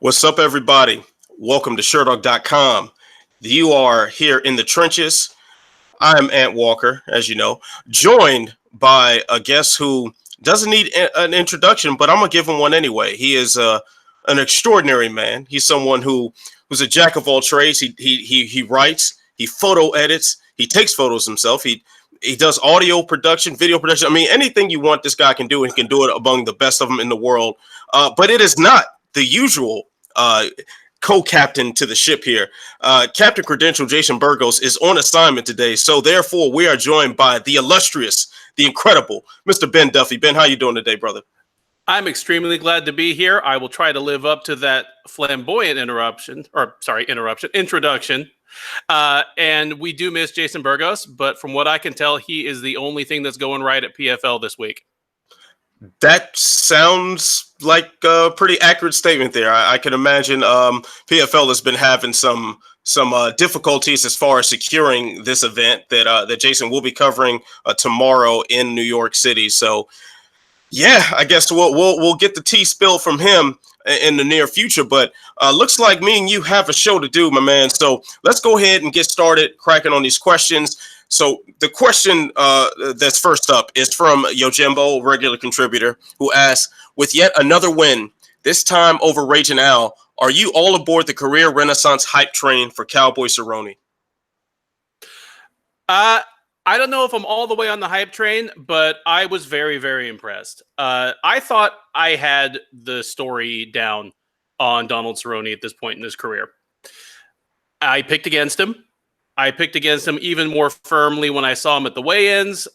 What's up, everybody? Welcome to Sherdog.com. You are here in the trenches. I'm Ant Walker, as you know, joined by a guest who doesn't need an introduction, but I'm going to give him one anyway. He is an extraordinary man. He's someone who's a jack of all trades. He writes, he photo edits, he takes photos himself. He does audio production, video production. I mean, anything you want, this guy can do, and he can do it among the best of them in the world. But it is not the usual co-captain to the ship here. Captain Credential Jason Burgos is on assignment today, so therefore we are joined by the illustrious, the incredible Mr. Ben Duffy. Ben, how you doing today, brother? I'm extremely glad to be here. I will try to live up to that flamboyant introduction. And we do miss Jason Burgos, but from what I can tell, he is the only thing that's going right at PFL this week. That sounds like a pretty accurate statement there. I can imagine PFL has been having some difficulties as far as securing this event that Jason will be covering tomorrow in New York City. So, yeah, I guess we'll get the tea spilled from him in the near future. But looks like me and you have a show to do, my man. So let's go ahead and get started cracking on these questions. So the question that's first up is from Yojimbo, regular contributor, who asks, with yet another win, this time over Raging Al, are you all aboard the career renaissance hype train for Cowboy Cerrone? I don't know if I'm all the way on the hype train, but I was very, very impressed. I thought I had the story down on Donald Cerrone at this point in his career. I picked against him. I picked against him even more firmly when I saw him at the weigh-ins,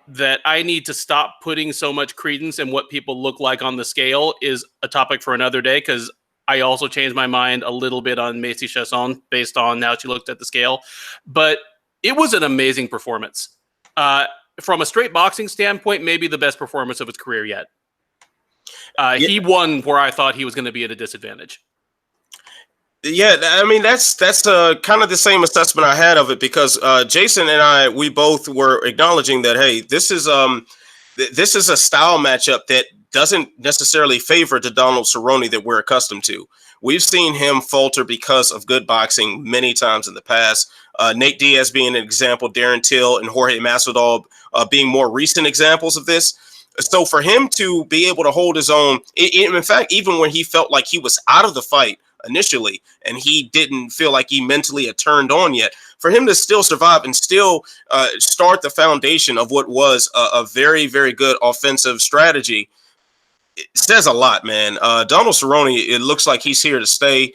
that I need to stop putting so much credence in what people look like on the scale is a topic for another day, because I also changed my mind a little bit on Macy Chasson based on how she looked at the scale. But it was an amazing performance. From a straight boxing standpoint, maybe the best performance of his career yet. He won where I thought he was going to be at a disadvantage. Yeah, I mean, that's kind of the same assessment I had of it, because Jason and we both were acknowledging that, hey, this is a style matchup that doesn't necessarily favor the Donald Cerrone that we're accustomed to. We've seen him falter because of good boxing many times in the past. Nate Diaz being an example, Darren Till and Jorge Masvidal being more recent examples of this. So for him to be able to hold his own, in fact, even when he felt like he was out of the fight initially and he didn't feel like he mentally had turned on yet, for him to still survive and still start the foundation of what was a very, very good offensive strategy, it says a lot, man. Donald Cerrone, it looks like he's here to stay.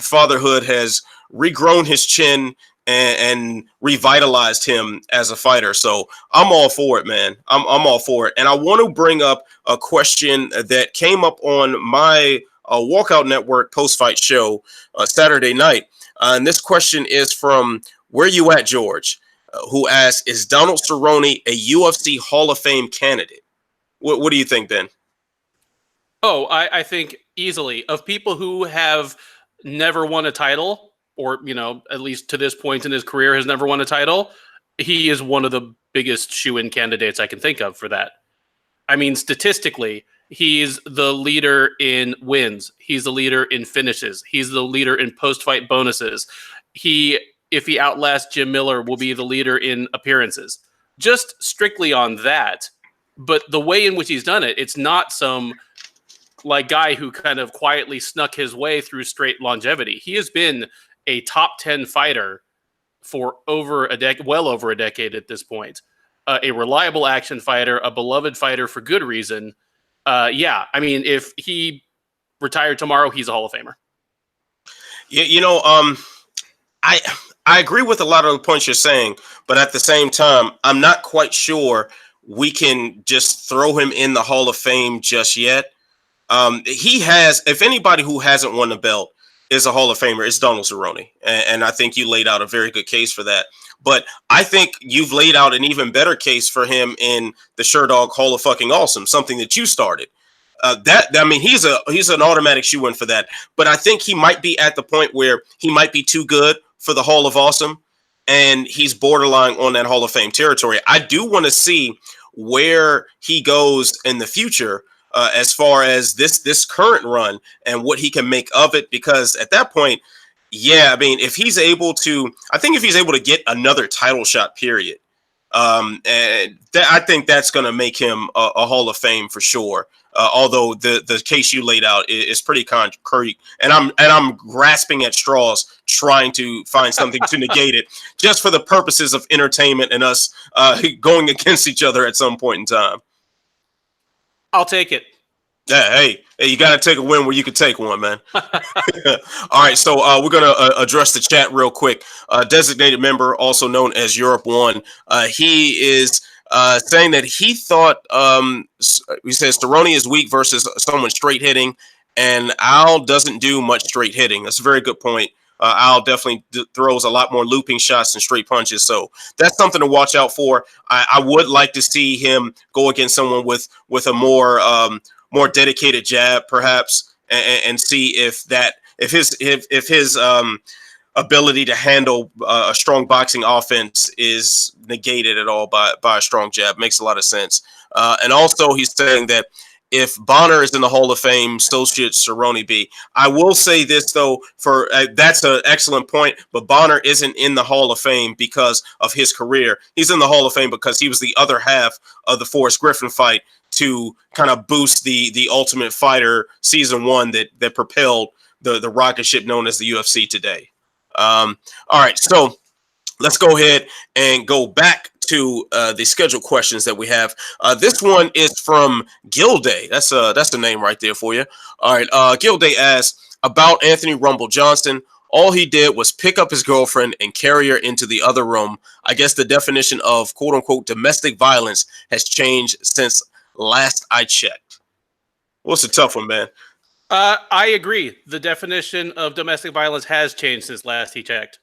Fatherhood has regrown his chin and revitalized him as a fighter. So I'm all for it, man. I'm all for it. And I want to bring up a question that came up on my Walkout Network post-fight show Saturday night. And this question is from Where You At, George, who asks, is Donald Cerrone a UFC Hall of Fame candidate? What do you think, Ben? Oh, I think easily. Of people who have never won a title, or, at least to this point in his career has never won a title, he is one of the biggest shoe-in candidates I can think of for that. I mean, statistically, he's the leader in wins. He's the leader in finishes. He's the leader in post-fight bonuses. If he outlasts Jim Miller, will be the leader in appearances. Just strictly on that. But the way in which he's done it, it's not some guy who kind of quietly snuck his way through straight longevity. He has been a top 10 fighter for well over a decade at this point. A reliable action fighter, a beloved fighter for good reason. Yeah, I mean, if he retired tomorrow, he's a Hall of Famer. Yeah, I agree with a lot of the points you're saying, but at the same time, I'm not quite sure we can just throw him in the Hall of Fame just yet. He has, if anybody who hasn't won the belt is a Hall of Famer, it's Donald Cerrone. And I think you laid out a very good case for that. But I think you've laid out an even better case for him in the Sherdog Hall of Fucking Awesome, something that you started. He's an automatic shoe-in for that. But I think he might be at the point where he might be too good for the Hall of Awesome, and he's borderline on that Hall of Fame territory. I do want to see where he goes in the future. as far as this current run and what he can make of it. Because at that point, yeah, I mean, if he's able to, I think if he's able to get another title shot, period, and I think that's going to make him a Hall of Fame for sure. Although the case you laid out is pretty concrete, and I'm grasping at straws, trying to find something to negate it, just for the purposes of entertainment and us going against each other at some point in time. I'll take it. Yeah, hey, you got to take a win where you can take one, man. All right, so we're going to address the chat real quick. Designated member, also known as Europe One, he is saying that he thought, he says Cerrone is weak versus someone straight hitting, and Al doesn't do much straight hitting. That's a very good point. Al definitely throws a lot more looping shots than straight punches, so that's something to watch out for. I would like to see him go against someone with a more dedicated jab, perhaps, and see if his ability to handle a strong boxing offense is negated at all by a strong jab. Makes a lot of sense. And also, he's saying that if Bonner is in the Hall of Fame, so should Cerrone be. I will say this, though, for that's an excellent point, but Bonner isn't in the Hall of Fame because of his career. He's in the Hall of Fame because he was the other half of the Forrest Griffin fight to kind of boost the Ultimate Fighter Season 1 that propelled the rocket ship known as the UFC today. All right, so let's go ahead and go back to the scheduled questions that we have. This one is from Gilday. That's the name right there for you. All right, Gilday asks about Anthony Rumble Johnson. All he did was pick up his girlfriend and carry her into the other room. I guess the definition of quote unquote domestic violence has changed since last I checked. What's a tough one, man? I agree. The definition of domestic violence has changed since last he checked.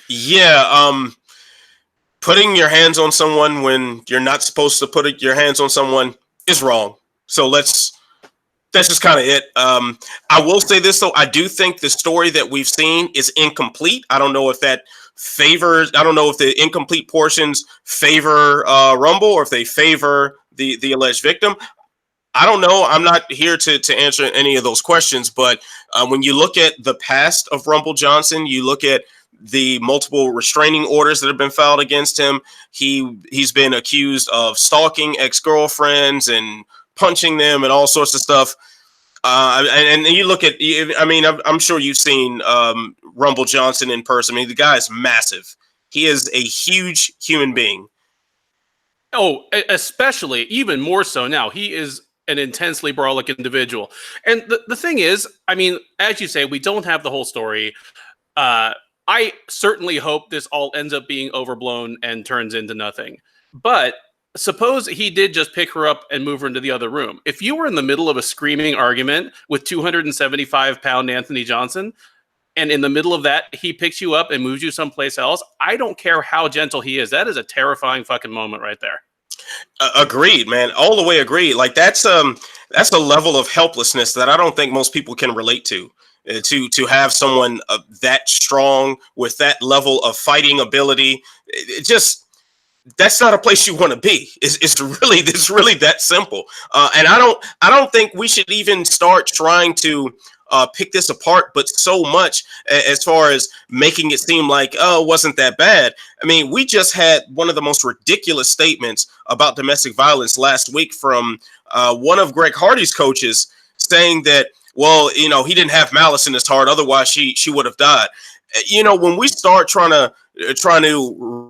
Yeah, putting your hands on someone when you're not supposed to put your hands on someone is wrong. So that's just kind of it. I will say this, though. I do think the story that we've seen is incomplete. I don't know if that favors, I don't know if the incomplete portions favor Rumble or if they favor the alleged victim. I don't know. I'm not here to answer any of those questions. But when you look at the past of Rumble Johnson, you look at the multiple restraining orders that have been filed against him. He's been accused of stalking ex-girlfriends and punching them and all sorts of stuff. And you look at, I mean, I'm sure you've seen Rumble Johnson in person. I mean, the guy is massive. He is a huge human being. Oh, especially, even more so now. He is an intensely brawlic individual. And the thing is, I mean, as you say, we don't have the whole story. I certainly hope this all ends up being overblown and turns into nothing. But suppose he did just pick her up and move her into the other room. If you were in the middle of a screaming argument with 275-pound Anthony Johnson, and in the middle of that, he picks you up and moves you someplace else, I don't care how gentle he is. That is a terrifying fucking moment right there. Agreed, man. All the way agreed. Like that's a level of helplessness that I don't think most people can relate to. To have someone that strong with that level of fighting ability, it just that's not a place you want to be. It's really that simple. And I don't think we should even start trying to pick this apart, but so much as far as making it seem like, oh, it wasn't that bad. I mean, we just had one of the most ridiculous statements about domestic violence last week from one of Greg Hardy's coaches saying that, well, you know, he didn't have malice in his heart. Otherwise, she would have died. You know, when we start trying to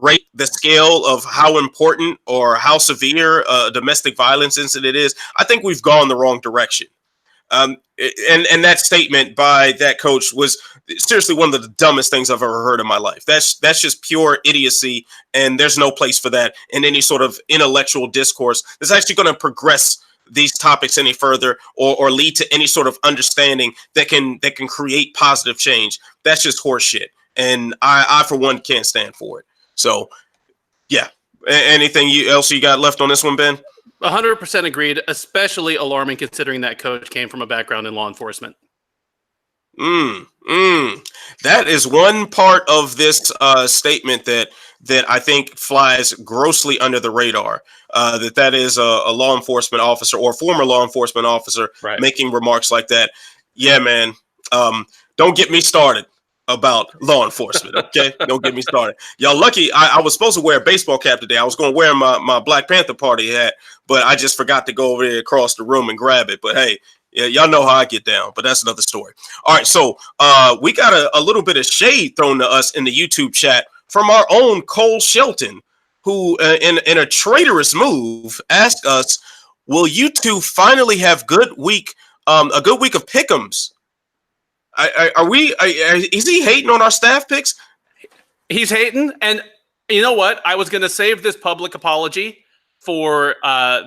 rate the scale of how important or how severe a domestic violence incident is, I think we've gone the wrong direction. And that statement by that coach was seriously one of the dumbest things I've ever heard in my life. That's just pure idiocy, and there's no place for that in any sort of intellectual discourse that's actually going to progress these topics any further or lead to any sort of understanding that can create positive change. That's just horseshit, and I for one can't stand for it. So, yeah. Anything else you got left on this one, Ben? 100% agreed, especially alarming considering that coach came from a background in law enforcement. That is one part of this statement that that I think flies grossly under the radar. That is a law enforcement officer or former law enforcement officer making remarks like that. Yeah, man. Don't get me started about law enforcement, okay? Don't get me started. Y'all lucky I was supposed to wear a baseball cap today. I was going to wear my Black Panther Party hat, but I just forgot to go over there across the room and grab it. But hey, yeah, y'all know how I get down, but that's another story. All right, so we got a little bit of shade thrown to us in the YouTube chat from our own Cole Shelton, who in a traitorous move asked us, will you two finally have a good week of pick'ems? Is he hating on our staff picks? He's hating, and you know what? I was going to save this public apology for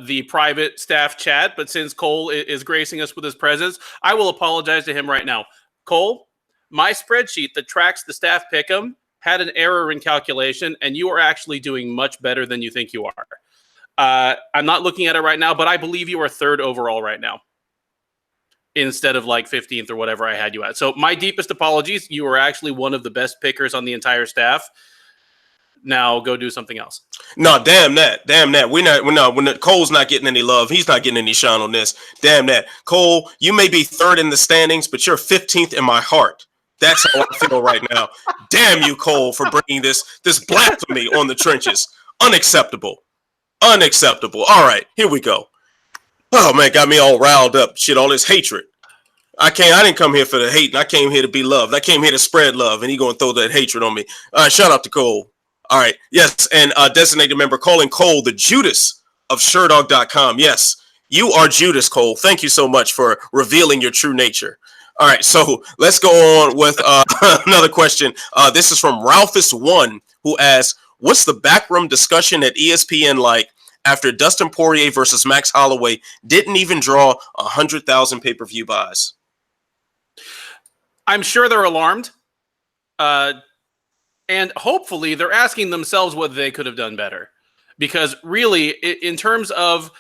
the private staff chat, but since Cole is gracing us with his presence, I will apologize to him right now. Cole, my spreadsheet that tracks the staff pick'em had an error in calculation, and you are actually doing much better than you think you are. I'm not looking at it right now, but I believe you are third overall right now, instead of like 15th or whatever I had you at. So my deepest apologies. You are actually one of the best pickers on the entire staff. Now go do something else. No, damn that. When Cole's not getting any love, he's not getting any shine on this. Damn that. Cole, you may be third in the standings, but you're 15th in my heart. That's how I feel right now. Damn you, Cole, for bringing this blasphemy on the trenches. Unacceptable. All right, here we go. Oh man, got me all riled up. Shit, all this hatred. I didn't come here for the hate. I came here to be loved. I came here to spread love, and he gonna throw that hatred on me. All right, shout out to Cole. All right, yes, and designated member calling Cole the Judas of Sherdog.com. Yes, you are Judas, Cole. Thank you so much for revealing your true nature. All right, so let's go on with another question. This is from Ralphus1, who asks, what's the backroom discussion at ESPN like after Dustin Poirier versus Max Holloway didn't even draw 100,000 pay-per-view buys? I'm sure they're alarmed. And hopefully they're asking themselves what they could have done better. Because really, in terms of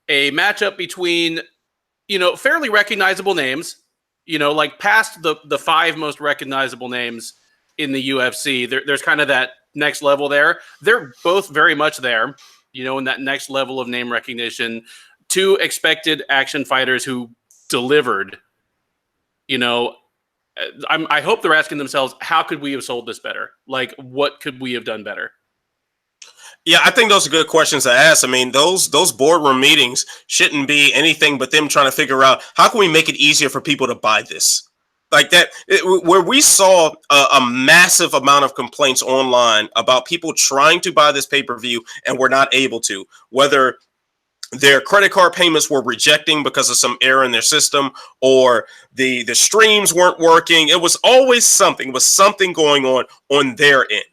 a matchup between, fairly recognizable names, like past the five most recognizable names in the UFC, there's kind of that next level there. They're both very much there, in that next level of name recognition. Two expected action fighters who delivered, I hope they're asking themselves, how could we have sold this better? Like, what could we have done better? Yeah, I think those are good questions to ask. I mean, those boardroom meetings shouldn't be anything but them trying to figure out how can we make it easier for people to buy this. Like that, where we saw a massive amount of complaints online about people trying to buy this pay-per-view and were not able to, whether their credit card payments were rejecting because of some error in their system, or the streams weren't working. It was always something. It was something going on their end.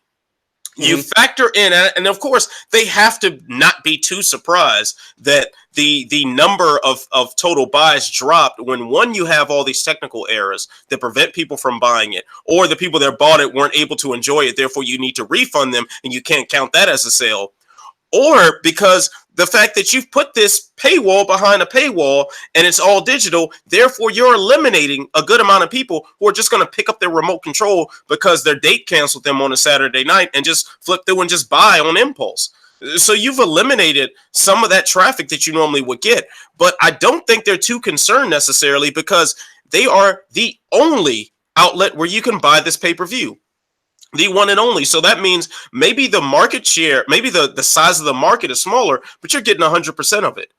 You factor in, and of course, they have to not be too surprised that the number of total buys dropped when, one, you have all these technical errors that prevent people from buying it, or the people that bought it weren't able to enjoy it, therefore you need to refund them, and you can't count that as a sale. Or because the fact that you've put this paywall behind a paywall and it's all digital, therefore you're eliminating a good amount of people who are just going to pick up their remote control because their date canceled them on a Saturday night and just flip through and just buy on impulse. So you've eliminated some of that traffic that you normally would get. But I don't think they're too concerned necessarily, because they are the only outlet where you can buy this pay-per-view. The one and only. So that means maybe the market share, maybe the size of the market is smaller, but you're getting 100% of it,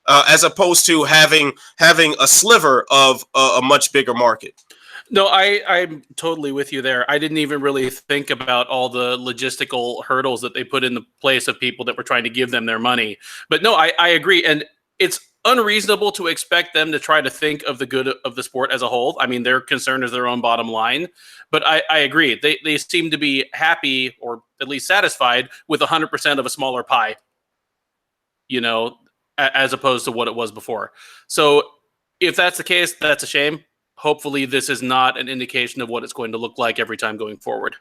as opposed to having a sliver of a much bigger market. No, I'm totally with you there. I didn't even really think about all the logistical hurdles that they put in the place of people that were trying to give them their money. But no, I agree. And it's unreasonable to expect them to try to think of the good of the sport as a whole. I mean, their concern is their own bottom line. But I agree. They seem to be happy, or at least satisfied, with 100% of a smaller pie, as opposed to what it was before. So if that's the case, that's a shame. Hopefully this is not an indication of what it's going to look like every time going forward.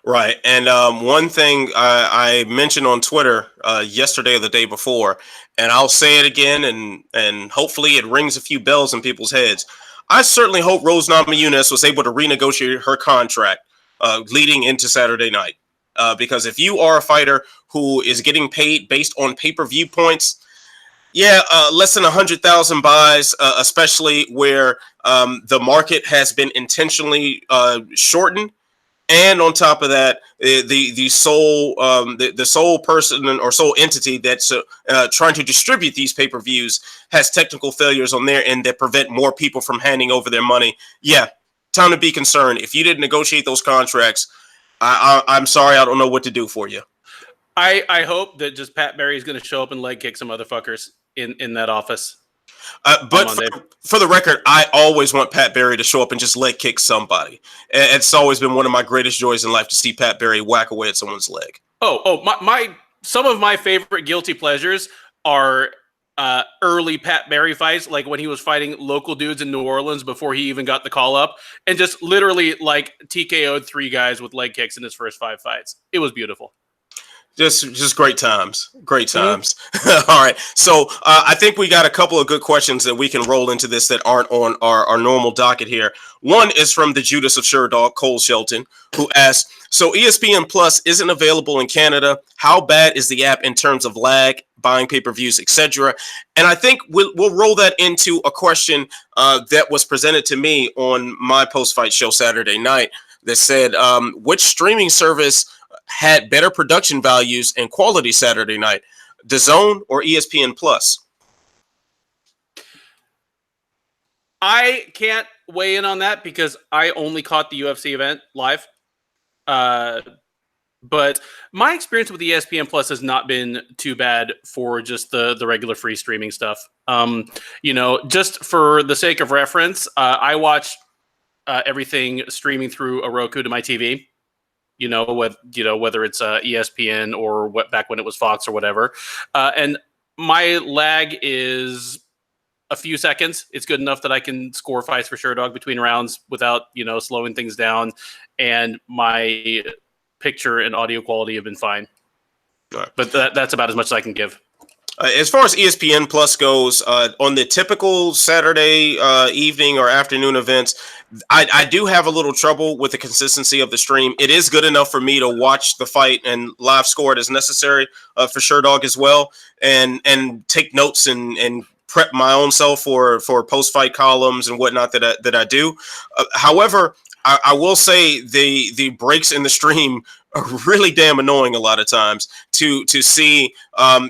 Right. And one thing I mentioned on Twitter yesterday or the day before, and I'll say it again, and hopefully it rings a few bells in people's heads. I certainly hope Rose Namajunas was able to renegotiate her contract leading into Saturday night. Because if you are a fighter who is getting paid based on pay-per-view points, less than 100,000 buys, especially where the market has been intentionally shortened. And on top of that, the sole person or sole entity that's trying to distribute these pay-per-views has technical failures on their end that prevent more people from handing over their money. Yeah, time to be concerned. If you didn't negotiate those contracts, I'm sorry, I don't know what to do for you. I hope that just Pat Barry is going to show up and leg kick some motherfuckers in that office. But for the record, I always want Pat Barry to show up and just leg kick somebody. It's always been one of my greatest joys in life to see Pat Barry whack away at someone's leg. My some of my favorite guilty pleasures are early Pat Barry fights, like when he was fighting local dudes in New Orleans before he even got the call up, and just literally like TKO'd 3 guys with leg kicks in his first 5 fights. It was beautiful. Just great times. Great times. Mm-hmm. All right. So I think we got a couple of good questions that we can roll into this that aren't on our normal docket here. One is from the Judas of Sherdog, Cole Shelton, who asked, so ESPN Plus isn't available in Canada. How bad is the app in terms of lag, buying pay-per-views, etc.? And I think we'll roll that into a question that was presented to me on my post-fight show Saturday night that said, which streaming service had better production values and quality Saturday night, DAZN or ESPN Plus? I can't weigh in on that because I only caught the UFC event live. But my experience with ESPN Plus has not been too bad for just the regular free streaming stuff. Just for the sake of reference, I watch everything streaming through a Roku to my TV. Whether it's ESPN or back when it was Fox or whatever. And my lag is a few seconds. It's good enough that I can score fights for Sherdog between rounds without, slowing things down. And my picture and audio quality have been fine. Right. But that's about as much as I can give. As far as ESPN Plus goes, on the typical Saturday evening or afternoon events, I do have a little trouble with the consistency of the stream. It is good enough for me to watch the fight and live score it as necessary for Sherdog as well, and take notes and prep my own self for post-fight columns and whatnot that I do. However, I will say the breaks in the stream are really damn annoying a lot of times to see,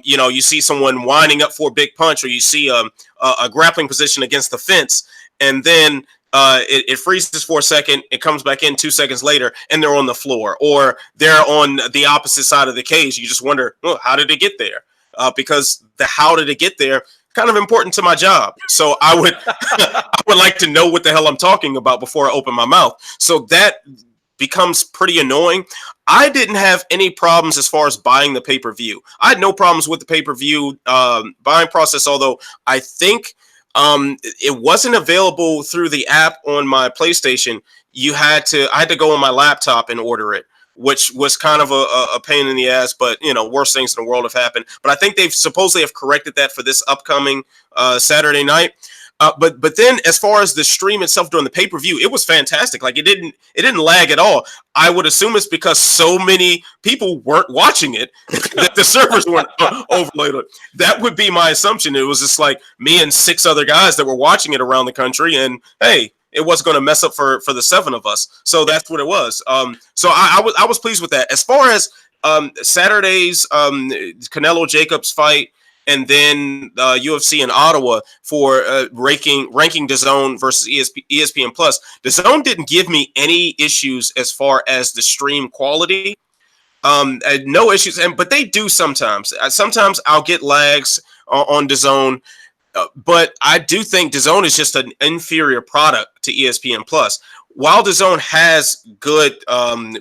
you see someone winding up for a big punch, or you see a grappling position against the fence, and then it freezes for a second, it comes back in 2 seconds later, and they're on the floor, or they're on the opposite side of the cage. You just wonder, well, how did it get there? Because the how did it get there kind of important to my job. So I would I would like to know what the hell I'm talking about before I open my mouth. So that becomes pretty annoying. I didn't have any problems as far as buying the pay-per-view. I had no problems with the pay-per-view buying process, although I think it wasn't available through the app on my PlayStation. I had to go on my laptop and order it, which was kind of a pain in the ass, but worse things in the world have happened. But I think they've supposedly have corrected that for this upcoming Saturday night. But then as far as the stream itself during the pay-per-view, it was fantastic. Like it didn't lag at all. I would assume it's because so many people weren't watching it that the servers weren't overloaded. That would be my assumption. It was just like me and 6 other guys that were watching it around the country, and hey, it wasn't going to mess up for the 7 of us. So that's what it was. So I was pleased with that. As far as Saturday's Canelo Jacobs fight, and then UFC in Ottawa for ranking DAZN versus ESPN Plus. DAZN didn't give me any issues as far as the stream quality. No issues, but they do sometimes. Sometimes I'll get lags on DAZN, but I do think DAZN is just an inferior product to ESPN Plus. While DAZN has good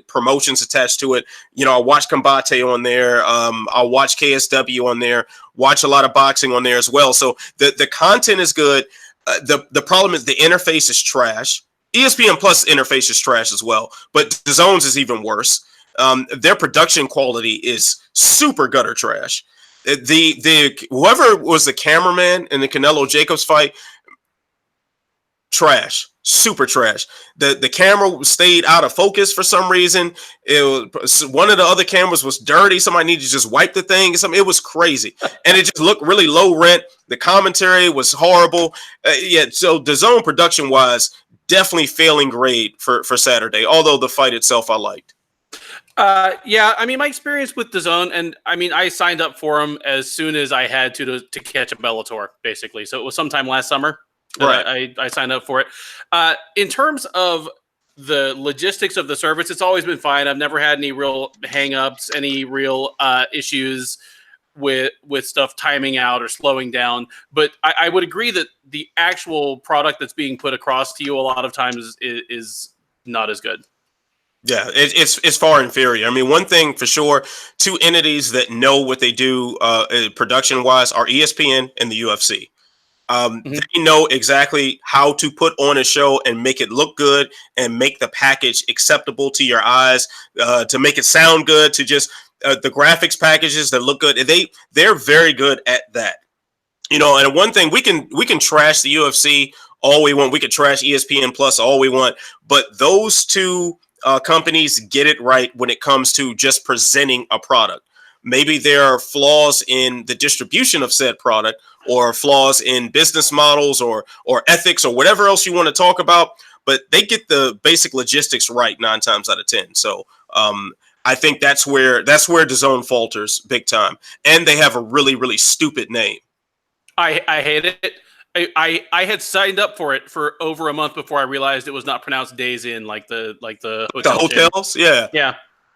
promotions attached to it, I watch Combate on there. I'll watch KSW on there. Watch a lot of boxing on there as well. So the content is good. The problem is the interface is trash. ESPN Plus interface is trash as well, but DAZN's is even worse. Their production quality is super gutter trash. The whoever was the cameraman in the Canelo Jacobs fight, trash, super trash. The camera stayed out of focus for some reason. It was one of the other cameras was dirty. Somebody needed to just wipe the thing. It was crazy, and it just looked really low rent. The commentary was horrible. So the zone production wise, definitely failing grade for Saturday. Although the fight itself, I liked. Yeah, I mean, my experience with DAZN, and I mean, I signed up for them as soon as I had to catch a Bellator, basically. So it was sometime last summer. Right. I signed up for it. In terms of the logistics of the service, it's always been fine. I've never had any real hang-ups, any real issues with stuff timing out or slowing down. But I would agree that the actual product that's being put across to you a lot of times is not as good. Yeah, it's far inferior. I mean, one thing for sure, two entities that know what they do production-wise are ESPN and the UFC. They know exactly how to put on a show and make it look good and make the package acceptable to your eyes, to make it sound good, to just the graphics packages that look good. They're very good at that. And one thing we can trash the UFC all we want. We could trash ESPN Plus all we want, but those two companies get it right when it comes to just presenting a product. Maybe there are flaws in the distribution of said product, or flaws in business models, or ethics, or whatever else you want to talk about, but they get the basic logistics right 9 times out of 10. So I think that's where DAZN falters big time, and they have a really, really stupid name. I hate it. I had signed up for it for over a month before I realized it was not pronounced Days In, like the hotels. Yeah.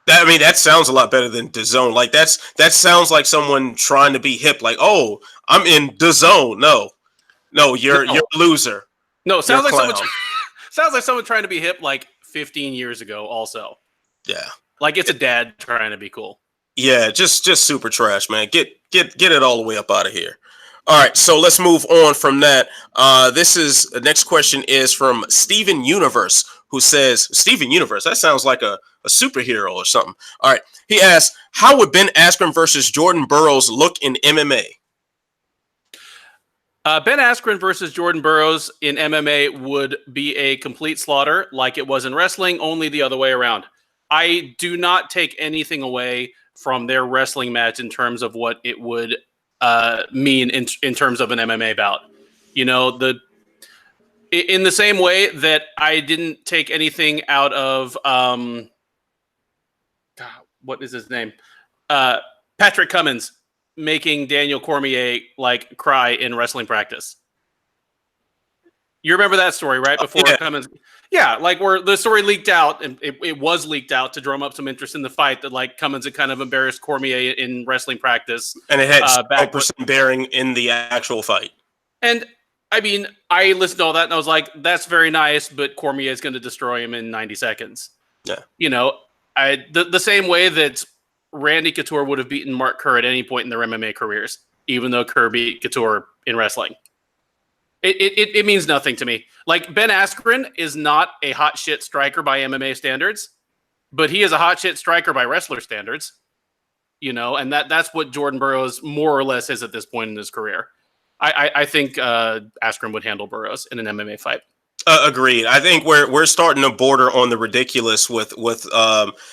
That sounds a lot better than DAZN. Like that sounds like someone trying to be hip. Like, oh, I'm in DAZN. No, you're a loser. No, sounds like someone trying to be hip like 15 years ago. Also, yeah, like it's a dad trying to be cool. Yeah, just super trash, man. Get it all the way up out of here. All right, so let's move on from that. The next question is from Steven Universe, who says, Steven Universe, that sounds like a superhero or something. All right, he asks, how would Ben Askren versus Jordan Burroughs look in MMA? Ben Askren versus Jordan Burroughs in MMA would be a complete slaughter like it was in wrestling, only the other way around. I do not take anything away from their wrestling match in terms of what it would mean in terms of an MMA bout. In the same way that I didn't take anything out of what is his name? Patrick Cummins making Daniel Cormier like cry in wrestling practice. You remember that story, right? Before Cummins, like where the story leaked out, and it was leaked out to drum up some interest in the fight, that like Cummins had kind of embarrassed Cormier in wrestling practice, and it had 0% bearing in the actual fight. And I mean, I listened to all that and I was like, that's very nice, but Cormier is going to destroy him in 90 seconds. Yeah, the same way that Randy Couture would have beaten Mark Kerr at any point in their MMA careers, even though Kerr beat Couture in wrestling. It means nothing to me. Like, Ben Askren is not a hot shit striker by MMA standards, but he is a hot shit striker by wrestler standards. And that's what Jordan Burroughs more or less is at this point in his career. I think Askren would handle Burroughs in an MMA fight. Agreed. I think we're starting to border on the ridiculous with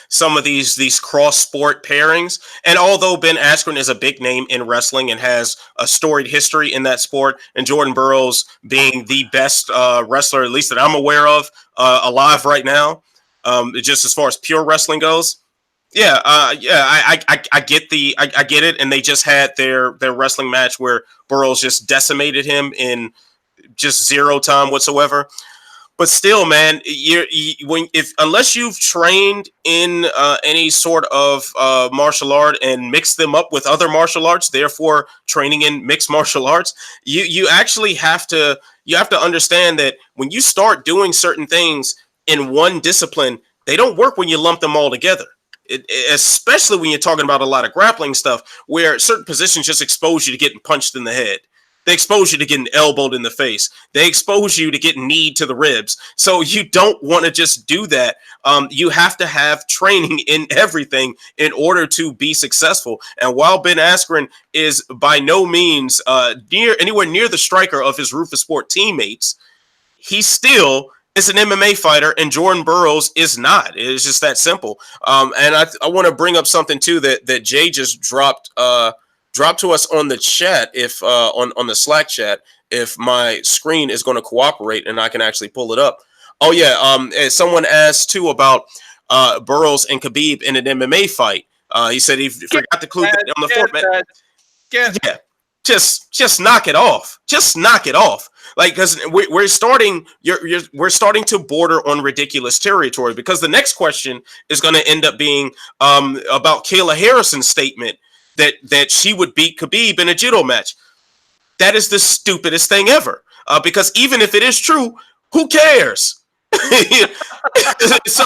some of these cross sport pairings. And although Ben Askren is a big name in wrestling and has a storied history in that sport, and Jordan Burroughs being the best wrestler, at least that I'm aware of, alive right now, just as far as pure wrestling goes. I get I get it, and they just had their wrestling match where Burroughs just decimated him in just zero time whatsoever. But still, man, unless you've trained in any sort of martial art and mixed them up with other martial arts, therefore training in mixed martial arts, you actually have to understand that when you start doing certain things in one discipline, they don't work when you lump them all together. Especially when you're talking about a lot of grappling stuff where certain positions just expose you to getting punched in the head. They expose you to getting elbowed in the face. They expose you to getting kneed to the ribs. So you don't want to just do that. You have to have training in everything in order to be successful. And while Ben Askren is by no means anywhere near the striker of his Rufus Sport teammates, he still is an MMA fighter, and Jordan Burroughs is not. It's just that simple. And I want to bring up something too that Jay just dropped to us on the chat, if on the Slack chat, if my screen is going to cooperate and I can actually pull it up. Oh yeah, someone asked too about Burroughs and Khabib in an MMA fight. He said he forgot to include that on the format. Yeah, just knock it off. Just knock it off. Like, because we're starting to border on ridiculous territory, because the next question is going to end up being about Kayla Harrison's statement that she would beat Khabib in a judo match. That is the stupidest thing ever. Because even if it is true, who cares? So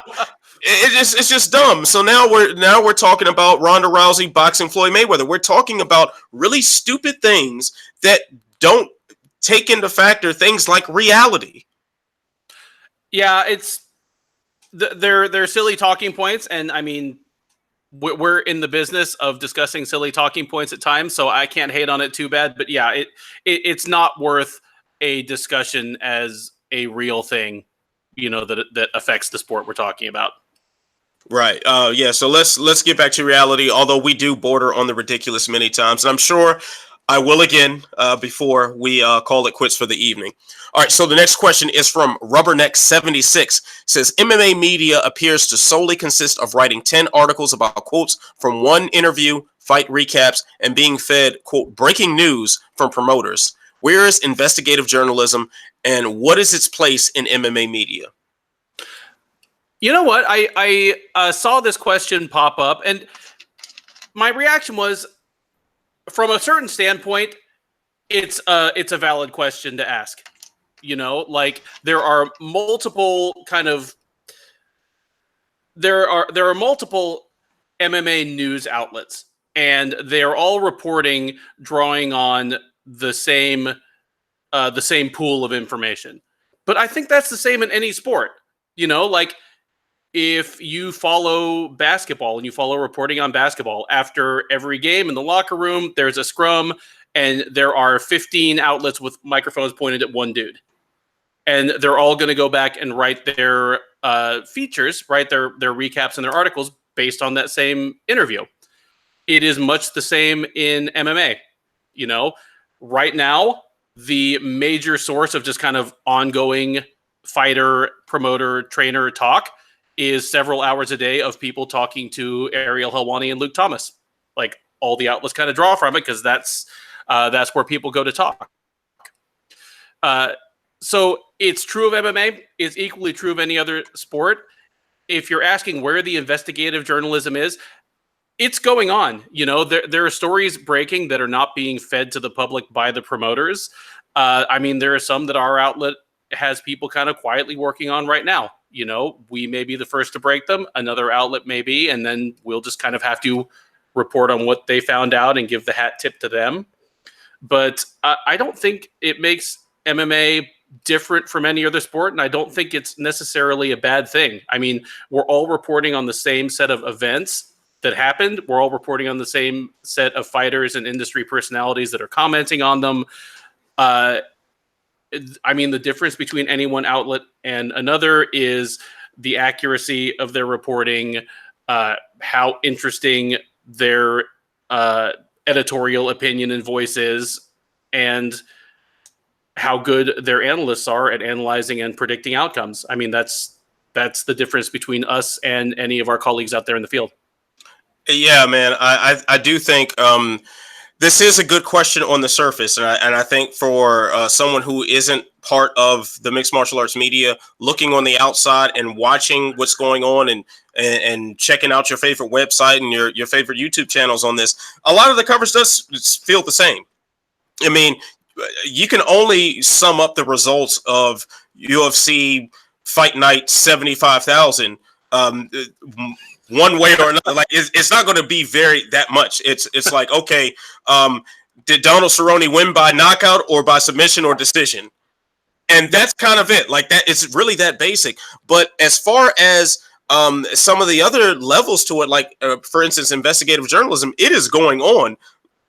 it's just dumb. So now we're talking about Ronda Rousey boxing Floyd Mayweather. We're talking about really stupid things that don't take into factor things like reality. Yeah, they're silly talking points, and I mean, we're in the business of discussing silly talking points at times, so I can't hate on it too bad. But yeah, it's not worth a discussion as a real thing, that affects the sport we're talking about. Right. Yeah. So let's get back to reality. Although we do border on the ridiculous many times, and I'm sure I will again before we call it quits for the evening. All right. So the next question is from Rubberneck76. It says MMA media appears to solely consist of writing 10 articles about quotes from one interview, fight recaps, and being fed quote breaking news from promoters. Where is investigative journalism, and what is its place in MMA media? You know what? I saw this question pop up, and my reaction was, from a certain standpoint, it's a valid question to ask. Like there are multiple multiple MMA news outlets, and they're all reporting, drawing on the same pool of information. But I think that's the same in any sport. Like, if you follow basketball and you follow reporting on basketball, after every game in the locker room, there's a scrum, and there are 15 outlets with microphones pointed at one dude. And they're all going to go back and write their features, write their recaps and their articles based on that same interview. It is much the same in MMA. Right now, the major source of just kind of ongoing fighter, promoter, trainer talk is several hours a day of people talking to Ariel Helwani and Luke Thomas. Like, all the outlets kind of draw from it because that's where people go to talk. So it's true of MMA. It's equally true of any other sport. If you're asking where the investigative journalism is, it's going on. There are stories breaking that are not being fed to the public by the promoters. There are some that our outlet has people kind of quietly working on right now. We may be the first to break them, another outlet may be, and then we'll just kind of have to report on what they found out and give the hat tip to them. But I don't think it makes MMA different from any other sport, and I don't think it's necessarily a bad thing. We're all reporting on the same set of events that happened. We're all reporting on the same set of fighters and industry personalities that are commenting on them. The difference between any one outlet and another is the accuracy of their reporting, how interesting their editorial opinion and voice is, and how good their analysts are at analyzing and predicting outcomes. That's the difference between us and any of our colleagues out there in the field. Yeah, man, I do think this is a good question on the surface, and I think for someone who isn't part of the mixed martial arts media, looking on the outside and watching what's going on and checking out your favorite website and your favorite YouTube channels on this, a lot of the coverage does feel the same. You can only sum up the results of UFC Fight Night 75,000 one way or another. Like, it's not going to be that much. It's like, okay, did Donald Cerrone win by knockout or by submission or decision? And that's kind of it. Like, that, it's really that basic. But as far as some of the other levels to it, like for instance, investigative journalism, it is going on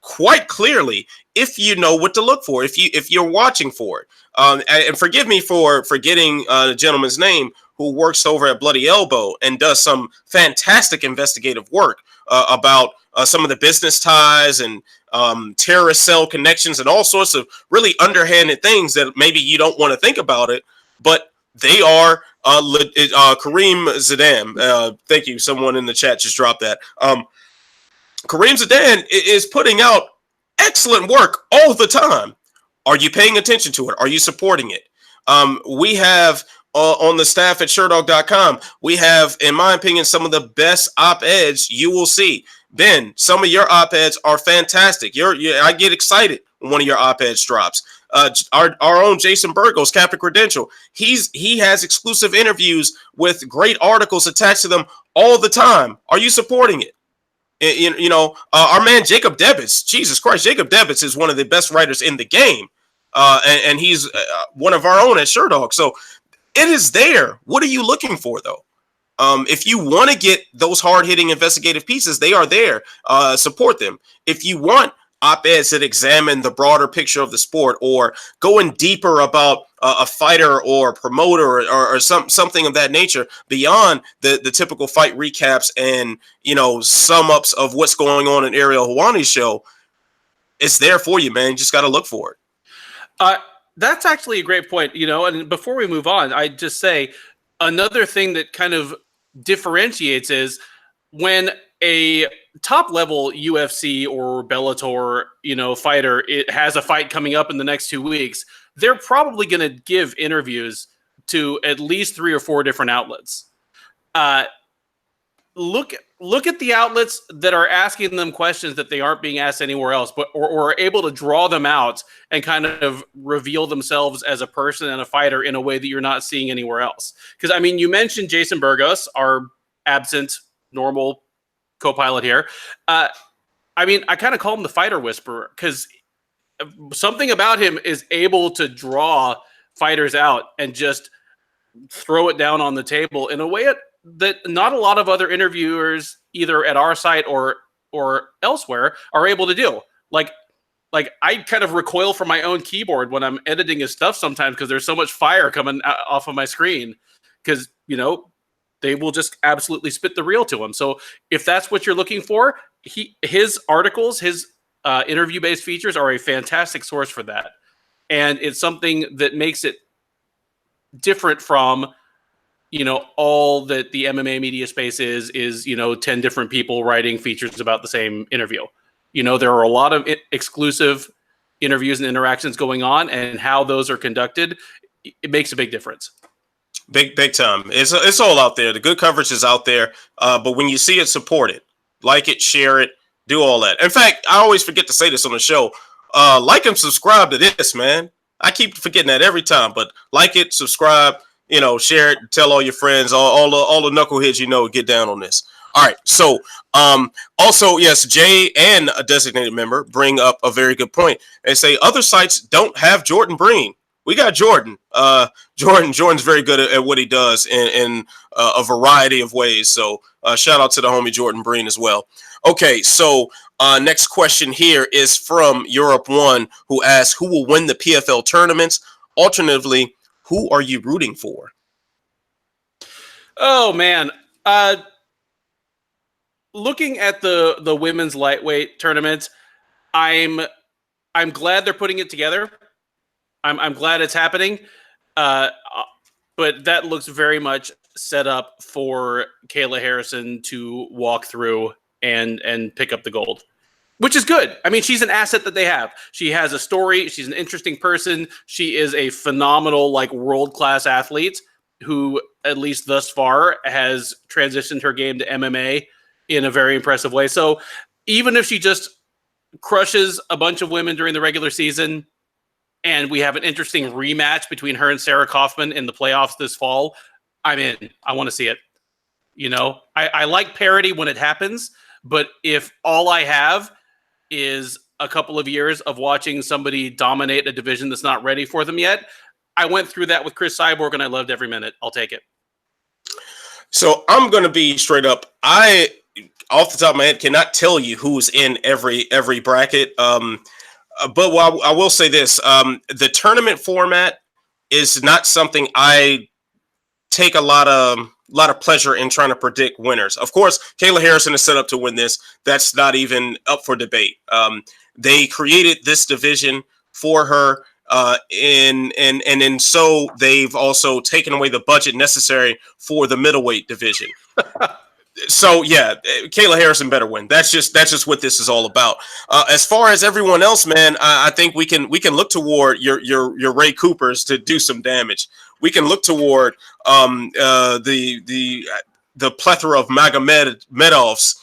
quite clearly if you know what to look for, if you're watching for it. And forgive me for forgetting the gentleman's name who works over at Bloody Elbow and does some fantastic investigative work about some of the business ties and terrorist cell connections and all sorts of really underhanded things that maybe you don't want to think about it, but they are Kareem Zidane. Thank you. Someone in the chat just dropped that. Kareem Zidane is putting out excellent work all the time. Are you paying attention to it? Are you supporting it? We have on the staff at Sherdog.com, we have, in my opinion, some of the best op-eds you will see. Ben, some of your op-eds are fantastic. I get excited when one of your op-eds drops. Our own Jason Burgos, Captain Credential, he has exclusive interviews with great articles attached to them all the time. Are you supporting it? Our man Jacob Debbitz, Jesus Christ, Jacob Debbitz is one of the best writers in the game. And he's one of our own at Sherdog. So it is there. What are you looking for, though? If you want to get those hard-hitting investigative pieces, they are there. Support them. If you want op-eds that examine the broader picture of the sport or going deeper about a fighter or promoter or something of that nature beyond the typical fight recaps and, sum-ups of what's going on in Ariel Helwani's show, it's there for you, man. You just got to look for it. That's actually a great point, and before we move on, I'd just say another thing that kind of differentiates is when a top-level UFC or Bellator, fighter, it has a fight coming up in the next 2 weeks, they're probably going to give interviews to at least 3 or 4 different outlets. Look at the outlets that are asking them questions that they aren't being asked anywhere else, but or are able to draw them out and kind of reveal themselves as a person and a fighter in a way that you're not seeing anywhere else. Because, you mentioned Jason Burgos, our absent, normal co-pilot here. I kind of call him the fighter whisperer because something about him is able to draw fighters out and just throw it down on the table in a way that not a lot of other interviewers, either at our site or elsewhere, are able to do. Like I kind of recoil from my own keyboard when I'm editing his stuff sometimes because there's so much fire coming off of my screen because, they will just absolutely spit the real to him. So if that's what you're looking for, his articles, his interview-based features are a fantastic source for that. And it's something that makes it different from, all that the MMA media space is 10 different people writing features about the same interview. There are a lot of exclusive interviews and interactions going on, and how those are conducted, it makes a big difference. Big time. It's all out there. The good coverage is out there. But when you see it, support it. Like it, share it, do all that. In fact, I always forget to say this on the show. Like and subscribe to this, man. I keep forgetting that every time. But like it, subscribe, share it, tell all your friends, all the knuckleheads get down on this. All right. So also, yes, Jay and a designated member bring up a very good point. They say other sites don't have Jordan Breen. We got Jordan. Jordan's very good at what he does in a variety of ways. So shout out to the homie Jordan Breen as well. Okay, so next question here is from Europe One, who asks, who will win the PFL tournaments? Alternatively, who are you rooting for? Oh, man. Looking at the women's lightweight tournament, I'm glad they're putting it together. I'm glad it's happening, but that looks very much set up for Kayla Harrison to walk through and pick up the gold, which is good. She's an asset that they have. She has a story. She's an interesting person. She is a phenomenal, world-class athlete who, at least thus far, has transitioned her game to MMA in a very impressive way. So even if she just crushes a bunch of women during the regular season, and we have an interesting rematch between her and Sarah Kaufman in the playoffs this fall, I'm in. I want to see it. I like parity when it happens, but if all I have is a couple of years of watching somebody dominate a division that's not ready for them yet, I went through that with Chris Cyborg, and I loved every minute. I'll take it. So I'm going to be straight up. off the top of my head, cannot tell you who's in every bracket. But I will say this: the tournament format is not something I take a lot of pleasure in trying to predict winners. Of course, Kayla Harrison is set up to win this. That's not even up for debate. They created this division for her, and so they've also taken away the budget necessary for the middleweight division. So yeah, Kayla Harrison better win. That's just what this is all about. As far as everyone else, man, I think we can look toward your Ray Coopers to do some damage. We can look toward the plethora of Magomedovs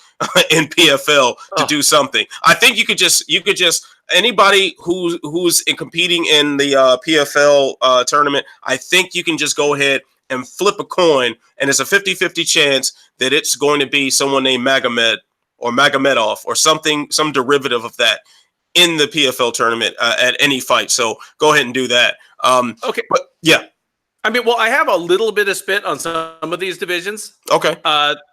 in PFL to do something. I think you could just anybody who's competing in the PFL tournament. I think you can just go ahead and flip a coin, and it's a 50-50 chance that it's going to be someone named Magomed or Magomedov or something, some derivative of that in the PFL tournament at any fight. So go ahead and do that. Okay. But yeah. I mean, well, I have a little bit of spit on some of these divisions. Okay.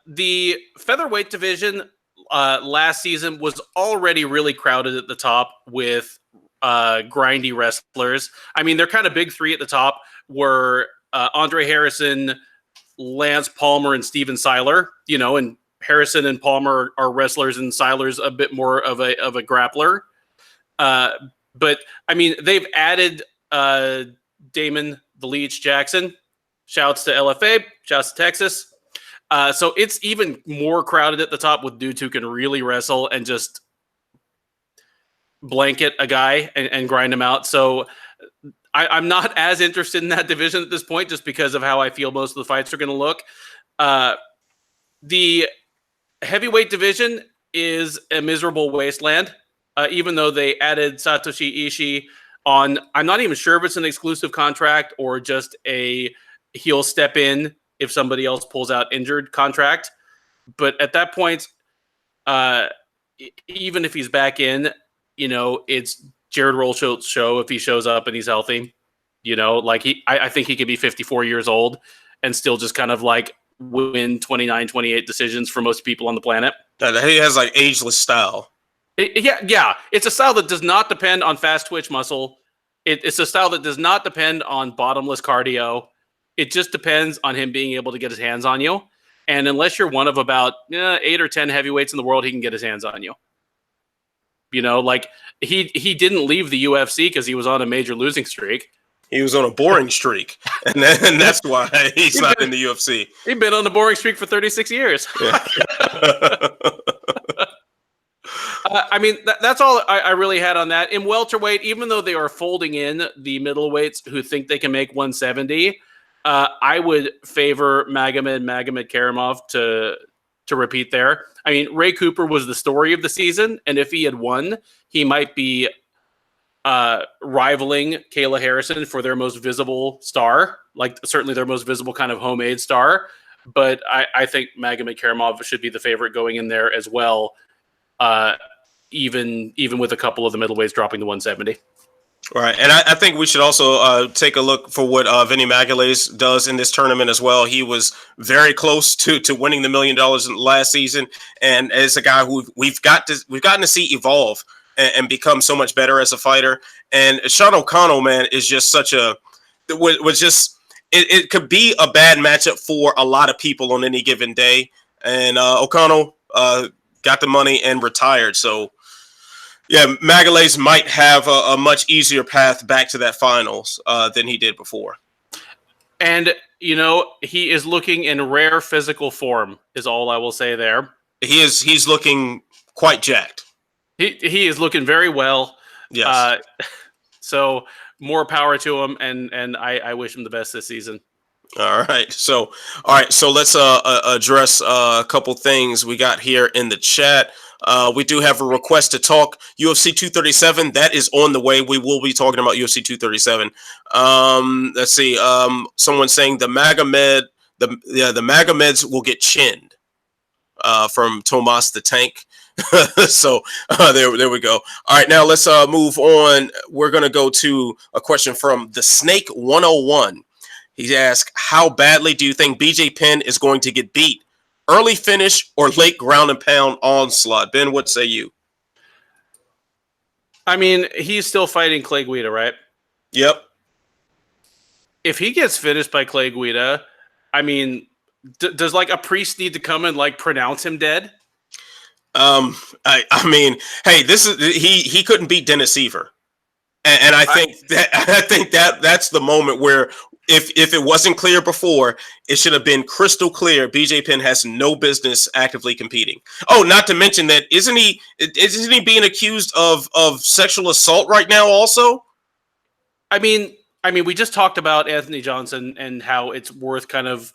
The featherweight division last season was already really crowded at the top with grindy wrestlers. I mean, they're kind of big three at the top were Andre Harrison, Lance Palmer, and Steven Seiler, and Harrison and Palmer are wrestlers and Seiler's a bit more of a grappler. But I mean, they've added Damon the Leech Jackson. Shouts to LFA, shouts to Texas. So it's even more crowded at the top with dudes who can really wrestle and just blanket a guy and grind him out. So I'm not as interested in that division at this point just because of how I feel most of the fights are going to look. The heavyweight division is a miserable wasteland, even though they added Satoshi Ishii on, I'm not even sure if it's an exclusive contract or just he'll step in if somebody else pulls out injured contract. But at that point, even if he's back in, it's Jared Rolschild's show if he shows up and he's healthy. I think he could be 54 years old and still just kind of like win 29, 28 decisions for most people on the planet. He has like ageless style. Yeah. It's a style that does not depend on fast twitch muscle. It's a style that does not depend on bottomless cardio. It just depends on him being able to get his hands on you. And unless you're one of about 8 or 10 heavyweights in the world, he can get his hands on you. Like he didn't leave the UFC because he was on a major losing streak. He was on a boring streak, and that's why he's not in the UFC. He's been on a boring streak for 36 years. Yeah. I mean, that's all I really had on that. In welterweight, even though they are folding in the middleweights who think they can make 170, I would favor Magomed Karamov to repeat there. I mean, Ray Cooper was the story of the season, and if he had won, he might be rivaling Kayla Harrison for their most visible star, like certainly their most visible kind of homemade star. But I think Magomed Karamov should be the favorite going in there as well, even with a couple of the middleweights dropping to 170. Right, and I think we should also take a look for what Vinny Magalhaes does in this tournament as well. He was very close to winning the $1 million last season, and as a guy who we've gotten to see evolve and become so much better as a fighter. And Sean O'Connell, man, is just it could be a bad matchup for a lot of people on any given day. And O'Connell got the money and retired, so. Yeah, Magalhaes might have a much easier path back to that finals than he did before. And, he is looking in rare physical form is all I will say there. He's looking quite jacked. He is looking very well. Yes. So more power to him, and I wish him the best this season. All right. So let's address a couple things we got here in the chat. We do have a request to talk UFC 237. That is on the way. We will be talking about UFC 237. Let's see. Someone saying the Magomeds will get chinned from Tomas the Tank. So there we go. All right, now let's move on. We're going to go to a question from the Snake 101. He asked, how badly do you think BJ Penn is going to get beat early finish or late ground and pound onslaught. Ben, what say you? I mean, he's still fighting Clay Guida, right? Yep. If he gets finished by Clay Guida, I mean, does like a priest need to come and like pronounce him dead? I mean, hey, this is he couldn't beat Dennis Seaver, and I think that's the moment where if it wasn't clear before, it should have been crystal clear. BJ Penn has no business actively competing. Oh, not to mention that isn't he being accused of sexual assault right now also? I mean, we just talked about Anthony Johnson and how it's worth kind of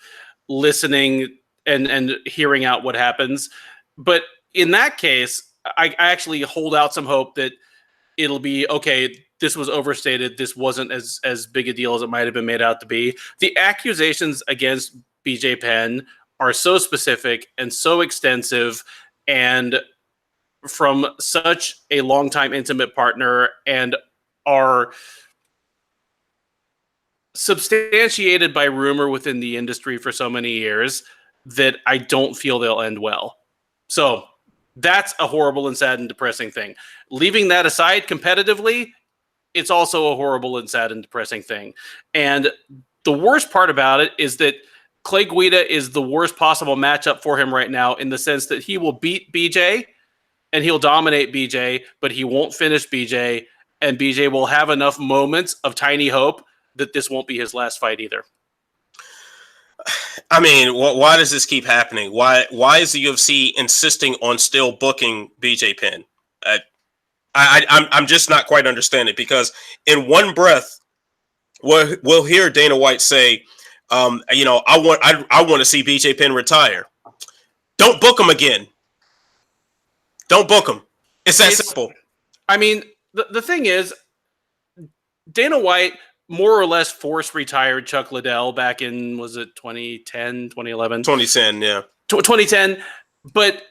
listening and hearing out what happens. But in that case, I actually hold out some hope that it'll be okay. This was overstated. This wasn't as big a deal as it might have been made out to be. The accusations against BJ Penn are so specific and so extensive, and from such a longtime intimate partner, and are substantiated by rumor within the industry for so many years that I don't feel they'll end well. So that's a horrible and sad and depressing thing. Leaving that aside competitively, it's also a horrible and sad and depressing thing. And the worst part about it is that Clay Guida is the worst possible matchup for him right now, in the sense that he will beat BJ and he'll dominate BJ, but he won't finish BJ, and BJ will have enough moments of tiny hope that this won't be his last fight either. I mean, why does this keep happening? Why is the UFC insisting on still booking BJ Penn? I'm just not quite understanding, because in one breath, we'll hear Dana White say, I want to see BJ Penn retire. Don't book him again. Don't book him. It's that simple. I mean, the thing is, Dana White more or less force retired Chuck Liddell back in, was it 2010, 2011? 2010, yeah. 2010. But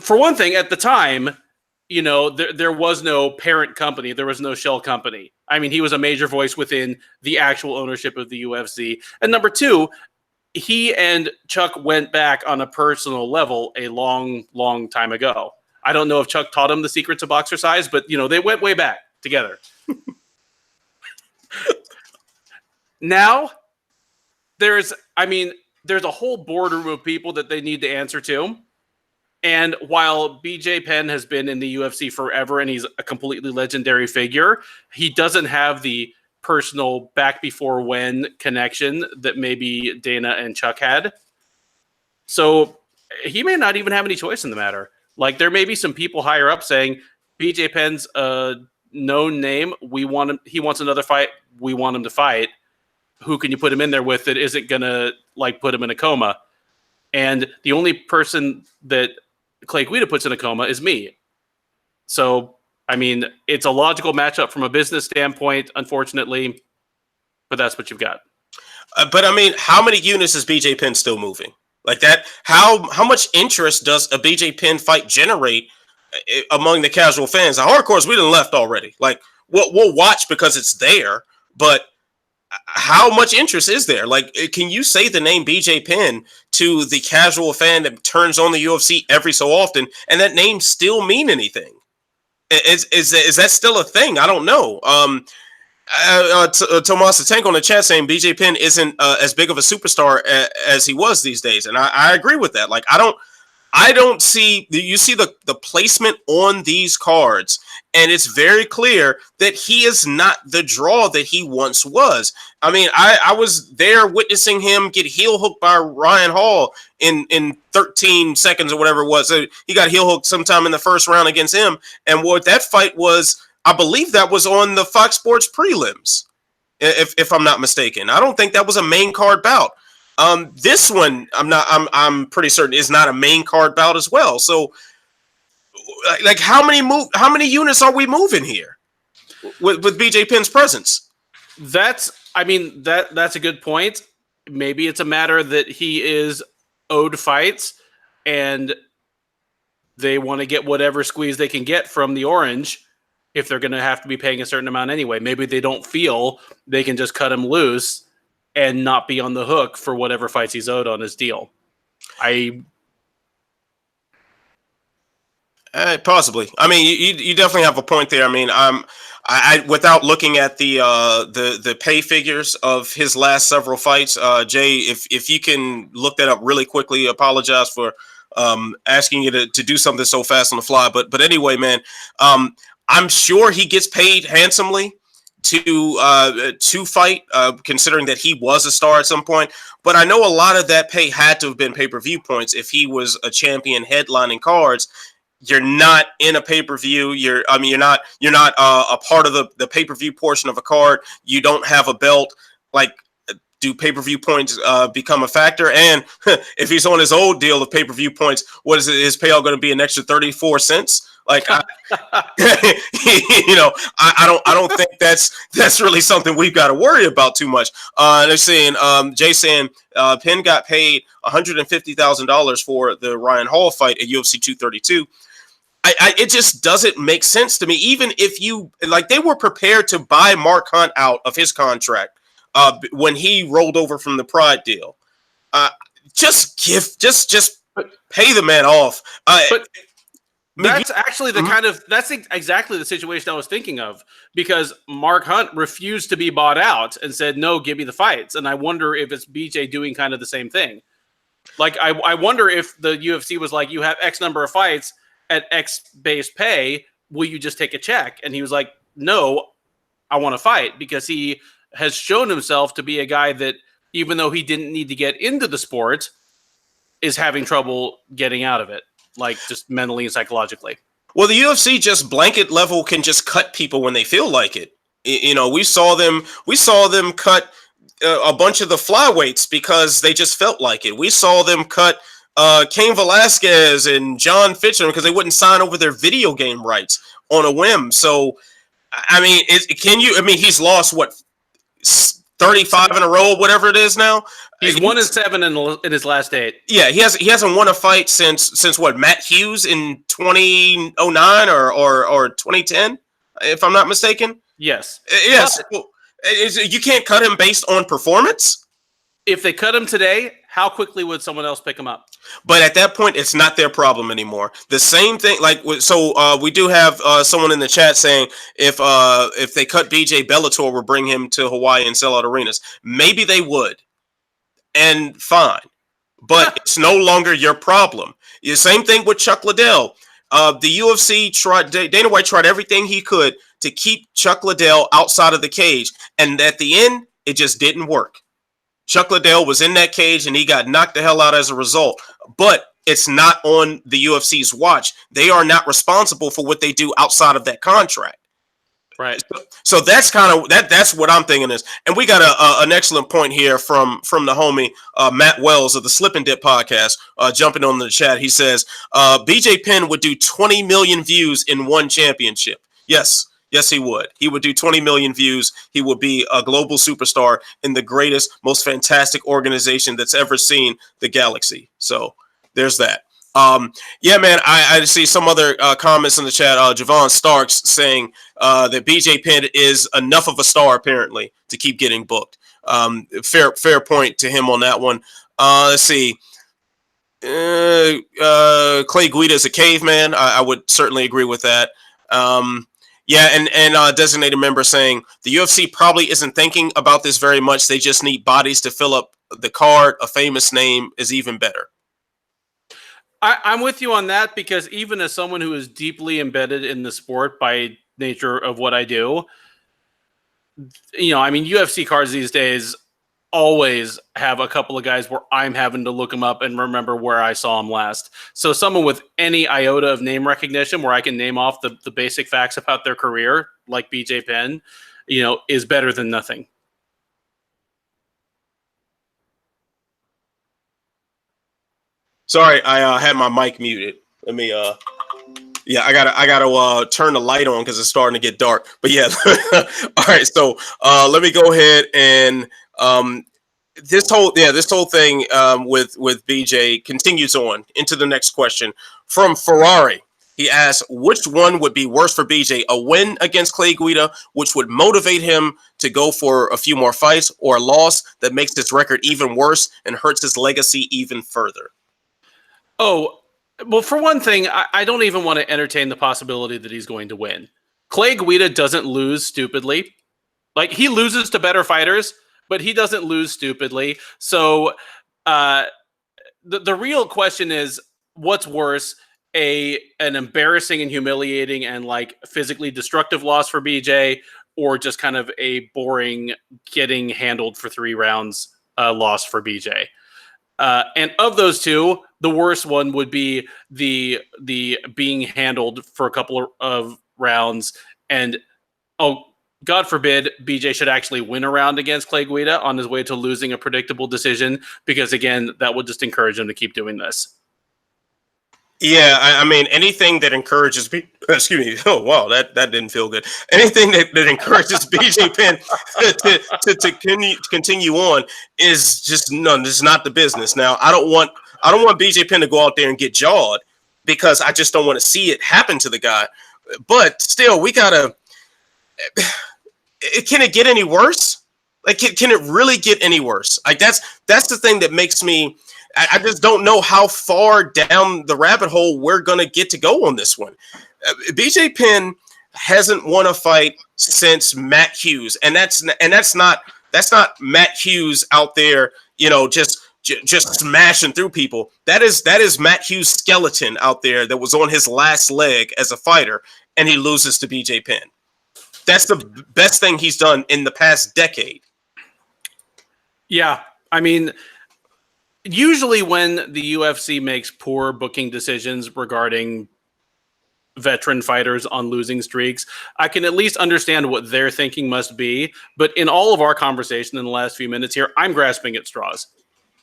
for one thing, at the time, you know, there was no parent company. There was no shell company. I mean, he was a major voice within the actual ownership of the UFC. And number two, he and Chuck went back on a personal level a long, long time ago. I don't know if Chuck taught him the secrets of boxercise, but, you know, they went way back together. Now, there's a whole boardroom of people that they need to answer to. And while BJ Penn has been in the UFC forever and he's a completely legendary figure, he doesn't have the personal back before when connection that maybe Dana and Chuck had. So he may not even have any choice in the matter. Like, there may be some people higher up saying, BJ Penn's a known name. We want him. He wants another fight. We want him to fight. Who can you put him in there with that isn't going to like put him in a coma? And the only person that Clay Guida puts in a coma is me. So, I mean, it's a logical matchup from a business standpoint, unfortunately, but that's what you've got. But I mean, how many units is BJ Penn still moving? Like that, how much interest does a BJ Penn fight generate among the casual fans? The hardcores, we done left already. Like, we'll watch because it's there, but how much interest is there? Like, can you say the name BJ Penn to the casual fan that turns on the UFC every so often, and that name still mean anything? Is that still a thing? I don't know. Tomas the Tank on the chat saying BJ Penn isn't as big of a superstar as he was these days, and I agree with that. Like, I don't see, you see the placement on these cards, and it's very clear that he is not the draw that he once was. I mean, I was there witnessing him get heel hooked by Ryan Hall in 13 seconds or whatever it was. So he got heel hooked sometime in the first round against him, and what that fight was, I believe that was on the Fox Sports prelims, if I'm not mistaken. I don't think that was a main card bout. This one, I'm pretty certain is not a main card bout as well. So, like, how many units are we moving here with BJ Penn's presence? That's a good point. Maybe it's a matter that he is owed fights and they want to get whatever squeeze they can get from the orange if they're going to have to be paying a certain amount anyway. Maybe they don't feel they can just cut him loose and not be on the hook for whatever fights he's owed on his deal. Possibly. I mean, you definitely have a point there. I mean, I without looking at the pay figures of his last several fights, Jay, if you can look that up really quickly, apologize for asking you to do something so fast on the fly. But anyway, man, I'm sure he gets paid handsomely to fight, considering that he was a star at some point. But I know a lot of that pay had to have been pay-per-view points if he was a champion headlining cards. You're not in a pay-per-view. You're not a part of the pay-per-view portion of a card. You don't have a belt. Like, do pay-per-view points become a factor? And if he's on his old deal of pay-per-view points, what is his payout going to be? An extra 34 cents? Like, I don't think that's really something we've got to worry about too much. They're saying, Jay saying, Penn got paid $150,000 for the Ryan Hall fight at UFC 232. It just doesn't make sense to me. Even if they were prepared to buy Mark Hunt out of his contract when he rolled over from the Pride deal. Just pay the man off. But that's actually that's exactly the situation I was thinking of, because Mark Hunt refused to be bought out and said, no, give me the fights. And I wonder if it's BJ doing kind of the same thing. Like, I wonder if the UFC was like, you have X number of fights at X base pay, will you just take a check? And he was like, no, I want to fight, because he has shown himself to be a guy that, even though he didn't need to get into the sport, is having trouble getting out of it, like just mentally and psychologically. Well, the UFC just blanket level can just cut people when they feel like it. We saw them cut a bunch of the flyweights because they just felt like it. We saw them cut Cain Velasquez and John Fitchner because they wouldn't sign over their video game rights on a whim. So, I mean, he's lost 35 in a row, whatever it is now. He's 1-7 in his last 8. Yeah, he hasn't won a fight since what, Matt Hughes in 2009 or 2010, if I'm not mistaken. Yes. Yes. You can't cut him based on performance. If they cut him today, how quickly would someone else pick him up? But at that point, it's not their problem anymore. The same thing, we do have someone in the chat saying if they cut BJ, Bellator will bring him to Hawaii and sell out arenas. Maybe they would, and fine, but it's no longer your problem. The same thing with Chuck Liddell. The UFC Dana White tried everything he could to keep Chuck Liddell outside of the cage, and at the end, it just didn't work. Chuck Liddell was in that cage and he got knocked the hell out as a result. But it's not on the UFC's watch. They are not responsible for what they do outside of that contract. Right. So that's kind of that's what I'm thinking is. And we got an excellent point here from the homie Matt Wells of the Slip and Dip podcast jumping on the chat. He says BJ Penn would do 20 million views in one championship. Yes, he would. He would do 20 million views. He would be a global superstar in the greatest, most fantastic organization that's ever seen the galaxy. So there's that. Yeah, man, I see some other comments in the chat. Javon Starks saying that BJ Penn is enough of a star, apparently, to keep getting booked. Fair point to him on that one. Let's see. Clay Guida is a caveman. I would certainly agree with that. Yeah, and designated member saying the UFC probably isn't thinking about this very much. They just need bodies to fill up the card. A famous name is even better. I'm with you on that, because even as someone who is deeply embedded in the sport by nature of what I do, UFC cards these days always have a couple of guys where I'm having to look them up and remember where I saw them last. So someone with any iota of name recognition where I can name off the basic facts about their career, like BJ Penn, is better than nothing. Sorry, I had my mic muted. Let me yeah, I gotta turn the light on because it's starting to get dark. But yeah, all right. So let me go ahead and this whole thing with BJ continues on into the next question from Ferrari. He asks, which one would be worse for BJ? A win against Clay Guida, which would motivate him to go for a few more fights, or a loss that makes his record even worse and hurts his legacy even further? Oh, well, for one thing, I don't even want to entertain the possibility that he's going to win. Clay Guida doesn't lose stupidly. Like, he loses to better fighters, but he doesn't lose stupidly. So the real question is, what's worse, an embarrassing and humiliating and like physically destructive loss for BJ, or just kind of a boring getting handled for 3 rounds loss for BJ? And of those two, the worst one would be the being handled for a couple of rounds, and God forbid BJ should actually win a round against Clay Guida on his way to losing a predictable decision, because again, that would just encourage him to keep doing this. Yeah, I mean, anything that encourages excuse me. Oh wow, that didn't feel good. Anything that encourages BJ Penn to continue on is just none. This is not the business. Now, I don't want BJ Penn to go out there and get jawed, because I just don't want to see it happen to the guy. But still, we gotta. Can it get any worse? Like, can it really get any worse? Like, that's the thing that makes me. I just don't know how far down the rabbit hole we're going to get to go on this one. BJ Penn hasn't won a fight since Matt Hughes, and that's not Matt Hughes out there, just smashing through people. That is Matt Hughes' skeleton out there that was on his last leg as a fighter, and he loses to BJ Penn. That's the best thing he's done in the past decade. Yeah, I mean, usually when the UFC makes poor booking decisions regarding veteran fighters on losing streaks, I can at least understand what their thinking must be. But in all of our conversation in the last few minutes here, I'm grasping at straws.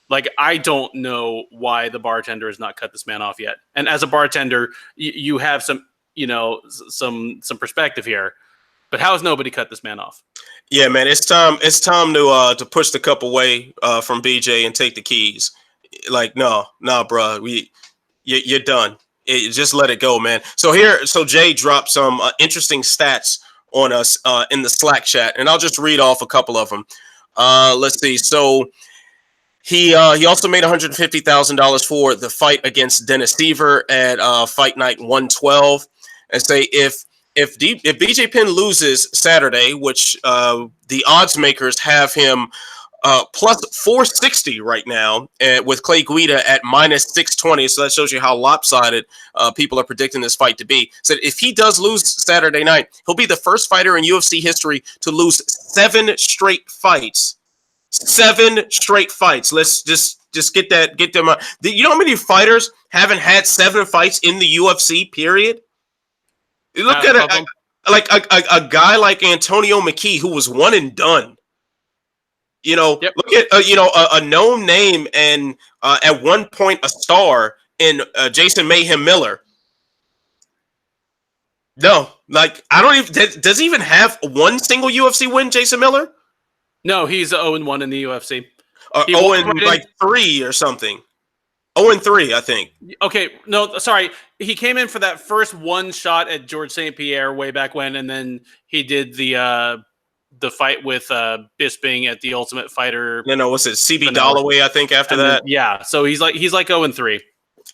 Like, I don't know why the bartender has not cut this man off yet. And as a bartender, you have some, some perspective here. But how has nobody cut this man off? Yeah, man, it's time to push the cup away from BJ and take the keys. Like, no, bro, you're done. Just let it go, man. So Jay dropped some interesting stats on us in the Slack chat, and I'll just read off a couple of them. Let's see. So he also made $150,000 for the fight against Dennis Seaver at Fight Night 112, and say if BJ Penn loses Saturday, which the odds makers have him plus 460 right now, with Clay Guida at minus 620. So that shows you how lopsided people are predicting this fight to be. So if he does lose Saturday night, he'll be the first fighter in UFC history to lose 7 straight fights. 7 straight fights. Let's just get them out. You know how many fighters haven't had 7 fights in the UFC, period? You look at it like a guy like Antonio Mckee, who was one and done. Yep. Look at a known name and at one point a star in Jason Mayhem Miller. No, like, I don't even. Does he even have one single UFC win, Jason Miller? No, he's 0-1 in the UFC. 3 or something. 0-3, I think. Okay, no, sorry. He came in for that first one shot at George St. Pierre way back when, and then he did the fight with Bisping at the Ultimate Fighter. No, what's it? CB Dollaway, I think. After that, yeah. So he's like 0-3.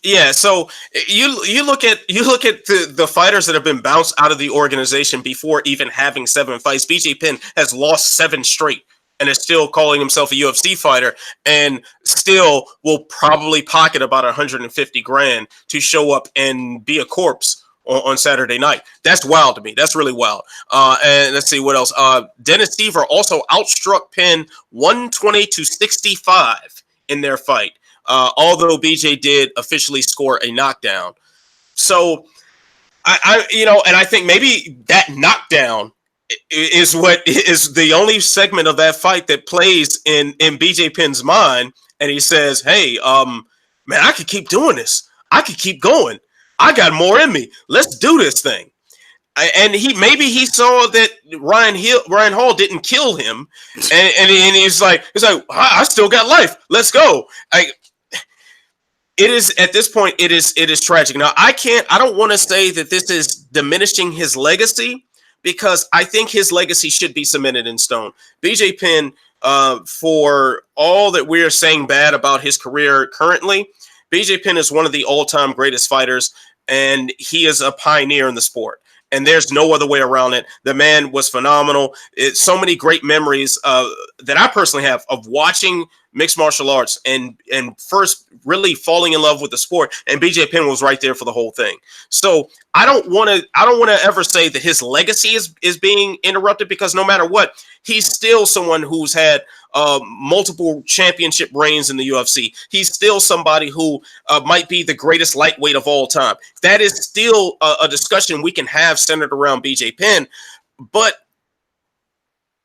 Yeah. So you look at the fighters that have been bounced out of the organization before even having 7 fights. BJ Penn has lost 7 straight, and is still calling himself a UFC fighter, and still will probably pocket about $150,000 to show up and be a corpse on Saturday night. That's wild to me. That's really wild. And let's see what else. Dennis Seaver also outstruck Penn 120-65 in their fight, although BJ did officially score a knockdown. So I think maybe that knockdown is what is the only segment of that fight that plays in BJ Penn's mind, and he says, "Hey, man, I could keep doing this. I could keep going. I got more in me. Let's do this thing." And he saw that Ryan Hall didn't kill him, and he's like, I still got life. Let's go. It is at this point. It is tragic. Now I don't want to say that this is diminishing his legacy, because I think his legacy should be cemented in stone. BJ Penn, for all that we're saying bad about his career currently, BJ Penn is one of the all-time greatest fighters, and he is a pioneer in the sport. And there's no other way around it. The man was phenomenal. It's so many great memories that I personally have of watching mixed martial arts and first really falling in love with the sport. And BJ Penn was right there for the whole thing. So I don't want to ever say that his legacy is being interrupted, because no matter what, he's still someone who's had multiple championship reigns in the UFC. He's still somebody who might be the greatest lightweight of all time. That is still a discussion we can have centered around BJ Penn, but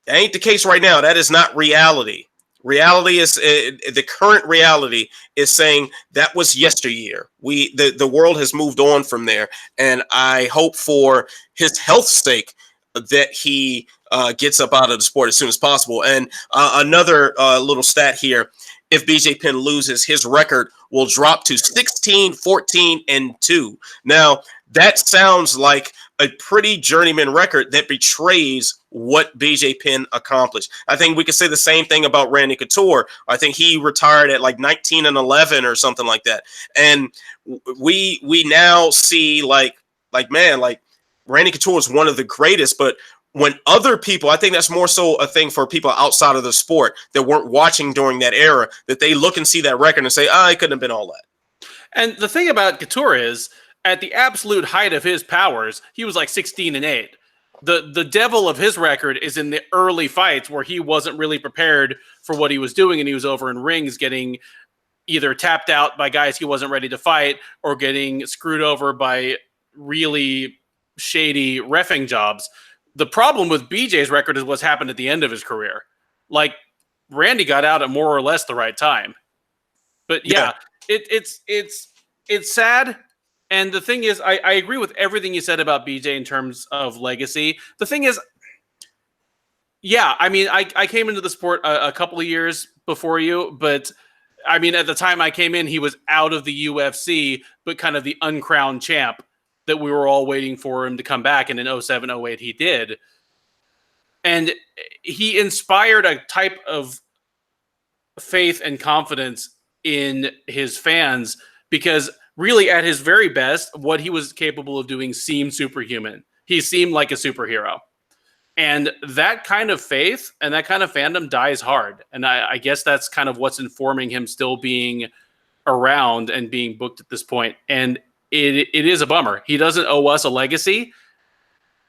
that ain't the case right now. That is not reality. Reality is the current reality is saying that was yesteryear. The world has moved on from there, and I hope for his health's sake that he gets up out of the sport as soon as possible. And another little stat here: if BJ Penn loses, his record will drop to 16, 14, and 2. Now, that sounds like a pretty journeyman record that betrays what BJ Penn accomplished. I think we could say the same thing about Randy Couture. I think he retired at like 19 and 11 or something like that. And we now see like Randy Couture is one of the greatest, but when other people, I think that's more so a thing for people outside of the sport that weren't watching during that era, that they look and see that record and say, it couldn't have been all that. And the thing about Couture is, at the absolute height of his powers, he was like 16 and 8. The devil of his record is in the early fights where he wasn't really prepared for what he was doing, and he was over in rings getting either tapped out by guys he wasn't ready to fight or getting screwed over by really shady reffing jobs. The problem with BJ's record is what's happened at the end of his career. Like, Randy got out at more or less the right time. But yeah. It's sad. And the thing is, I agree with everything you said about BJ in terms of legacy. The thing is, I came into the sport a couple of years before you, but I mean, at the time I came in, he was out of the UFC, but kind of the uncrowned champ that we were all waiting for him to come back. And in 07, 08, he did. And he inspired a type of faith and confidence in his fans, because really, at his very best, what he was capable of doing seemed superhuman. He seemed like a superhero. And that kind of faith and that kind of fandom dies hard. And I guess that's kind of what's informing him still being around and being booked at this point. And it is a bummer. He doesn't owe us a legacy.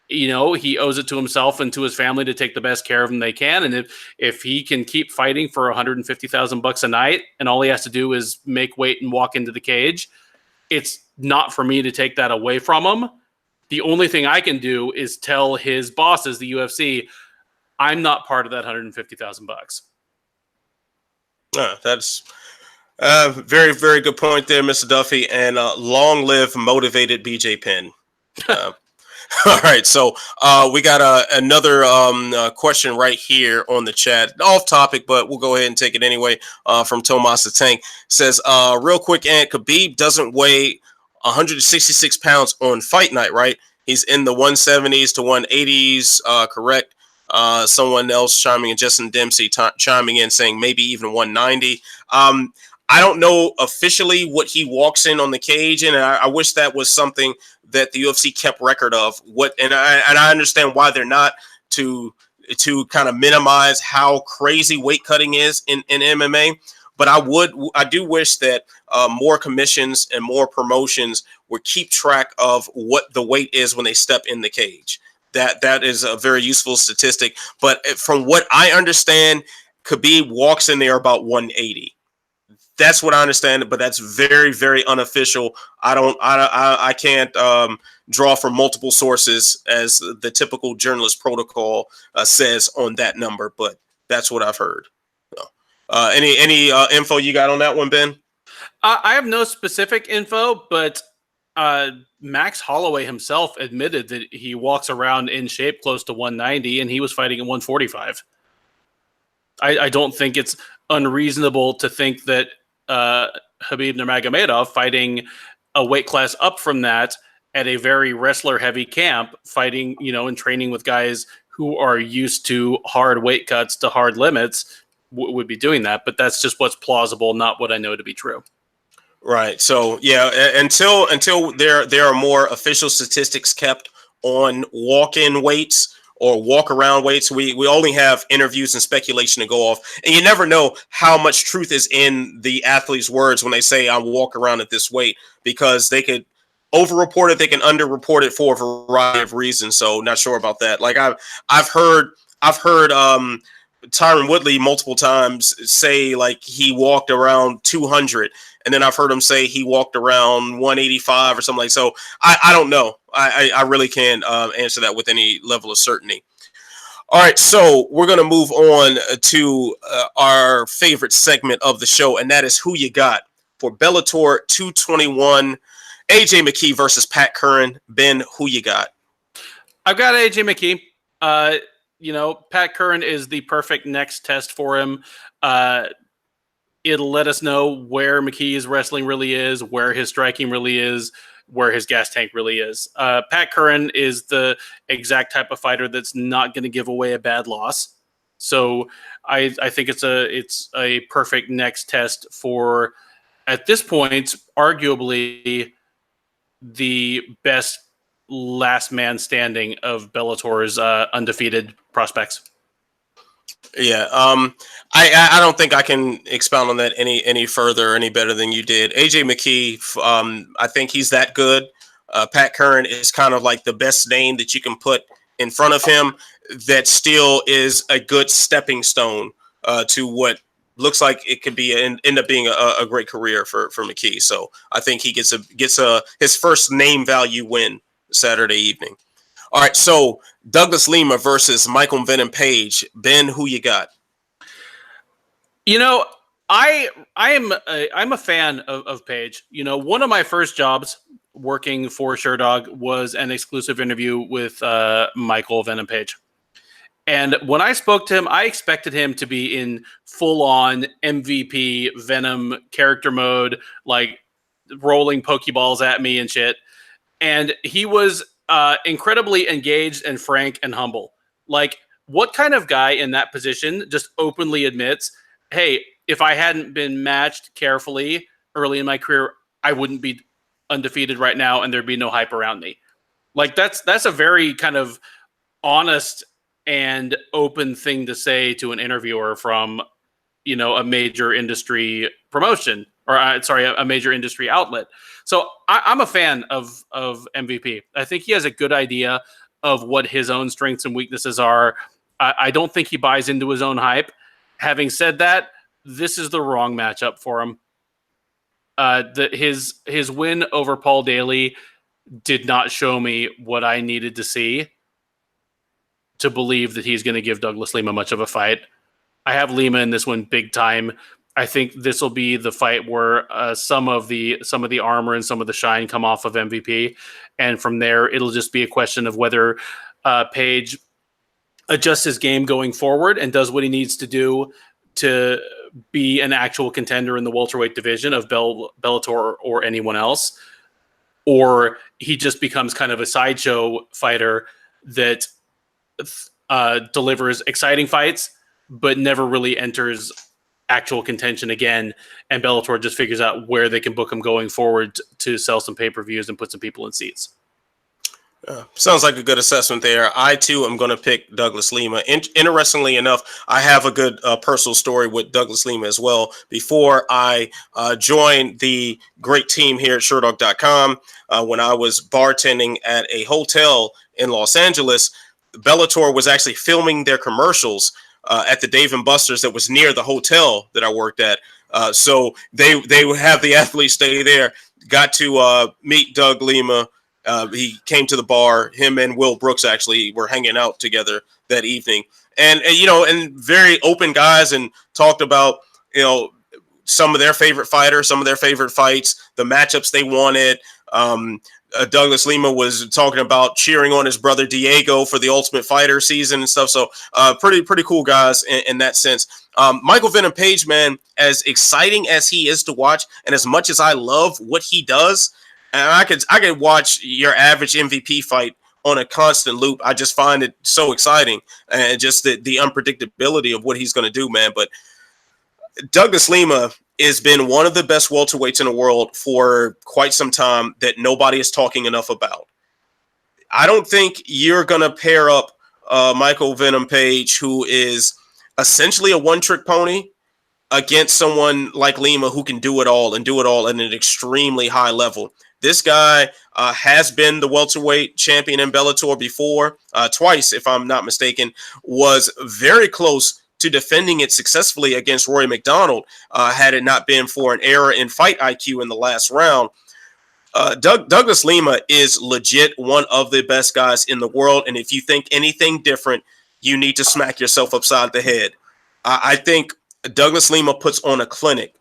You know, he owes it to himself and to his family to take the best care of him they can. And if he can keep fighting for $150,000 a night and all he has to do is make weight and walk into the cage, it's not for me to take that away from him. The only thing I can do is tell his bosses, the UFC, I'm not part of that $150,000. That's a very, very good point there, Mr. Duffy. And long live motivated BJ Penn. All right, so we got another question right here on the chat. Off topic, but we'll go ahead and take it anyway. From Tomas the Tank. Says, real quick, and Khabib doesn't weigh 166 pounds on fight night, right? He's in the 170s to 180s, correct? Someone else chiming in, Justin Dempsey chiming in, saying maybe even 190. I don't know officially what he walks in on the cage, and I wish that was something that the UFC kept record of. And I understand why they're not, to kind of minimize how crazy weight cutting is in MMA. But I do wish that more commissions and more promotions would keep track of what the weight is when they step in the cage. That is a very useful statistic. But from what I understand, Khabib walks in there about 180. That's what I understand, but that's very, very unofficial. I can't draw from multiple sources as the typical journalist protocol says on that number, but that's what I've heard. So, any info you got on that one, Ben? I have no specific info, but Max Holloway himself admitted that he walks around in shape close to 190, and he was fighting at 145. I don't think it's unreasonable to think that Khabib Nurmagomedov fighting a weight class up from that at a very wrestler heavy camp, fighting, and training with guys who are used to hard weight cuts to hard limits would be doing that. But that's just what's plausible, not what I know to be true. Right. So yeah, until there are more official statistics kept on walk-in weights or walk-around weights, we only have interviews and speculation to go off, and you never know how much truth is in the athlete's words when they say I walk around at this weight, because they could overreport it, they can underreport it for a variety of reasons. So not sure about that. Like I've heard Tyron Woodley multiple times say like he walked around 200, and then I've heard him say he walked around 185 or something like. So I don't know. I really can't answer that with any level of certainty. All right, so we're gonna move on to our favorite segment of the show, and that is who you got for Bellator 221. AJ Mckee versus Pat Curran. Ben, who you got? I've got AJ Mckee. Pat Curran is the perfect next test for him. It'll let us know where McKee's wrestling really is, where his striking really is, where his gas tank really is. Pat Curran is the exact type of fighter that's not going to give away a bad loss. So I think it's a perfect next test for, at this point, arguably the best last man standing of Bellator's undefeated prospects. Yeah, I don't think I can expound on that any further, any better than you did. AJ Mckee, I think he's that good. Pat Curran is kind of like the best name that you can put in front of him that still is a good stepping stone to what looks like it could be end up being a great career for Mckee. So I think he gets his first name value win Saturday evening. All right, so Douglas Lima versus Michael Venom Page. Ben, who you got? I'm a fan of Page. One of my first jobs working for Sherdog was an exclusive interview with Michael Venom Page. And when I spoke to him, I expected him to be in full-on MVP Venom character mode, like rolling Pokeballs at me and shit. And he was incredibly engaged and frank and humble. Like, what kind of guy in that position just openly admits, hey, if I hadn't been matched carefully early in my career, I wouldn't be undefeated right now and there'd be no hype around me. Like, that's a very kind of honest and open thing to say to an interviewer from, a major industry promotion, or a major industry outlet. So I'm a fan of MVP. I think he has a good idea of what his own strengths and weaknesses are. I don't think he buys into his own hype. Having said that, this is the wrong matchup for him. His win over Paul Daly did not show me what I needed to see to believe that he's going to give Douglas Lima much of a fight. I have Lima in this one big time. I think this will be the fight where some of the armor and some of the shine come off of MVP, and from there it'll just be a question of whether Page adjusts his game going forward and does what he needs to do to be an actual contender in the welterweight division of Bellator or anyone else, or he just becomes kind of a sideshow fighter that delivers exciting fights but never really enters actual contention again, and Bellator just figures out where they can book him going forward to sell some pay-per-views and put some people in seats. Sounds like a good assessment there. I, too, am going to pick Douglas Lima. Interestingly enough, I have a good personal story with Douglas Lima as well. Before I joined the great team here at Sherdog.com, when I was bartending at a hotel in Los Angeles, Bellator was actually filming their commercials at the Dave & Buster's that was near the hotel that I worked at. So they would have the athletes stay there. Got to meet Doug Lima. He came to the bar. Him and Will Brooks actually were hanging out together that evening. And very open guys, and talked about, some of their favorite fighters, some of their favorite fights, the matchups they wanted. Douglas Lima was talking about cheering on his brother Diego for the Ultimate Fighter season and stuff. So pretty cool guys in that sense. Michael Venom Page, man, as exciting as he is to watch, and as much as I love what he does, and I could watch your average MVP fight on a constant loop. I just find it so exciting, and just the unpredictability of what he's going to do, man. But Douglas Lima, has been one of the best welterweights in the world for quite some time that nobody is talking enough about. I don't think you're going to pair up Michael Venom Page, who is essentially a one-trick pony, against someone like Lima who can do it all and do it all at an extremely high level. This guy has been the welterweight champion in Bellator before, twice, if I'm not mistaken, was very close to defending it successfully against Rory McDonald, had it not been for an error in fight IQ in the last round. Douglas Lima is legit one of the best guys in the world, and if you think anything different, you need to smack yourself upside the head. I think Douglas Lima puts on a clinic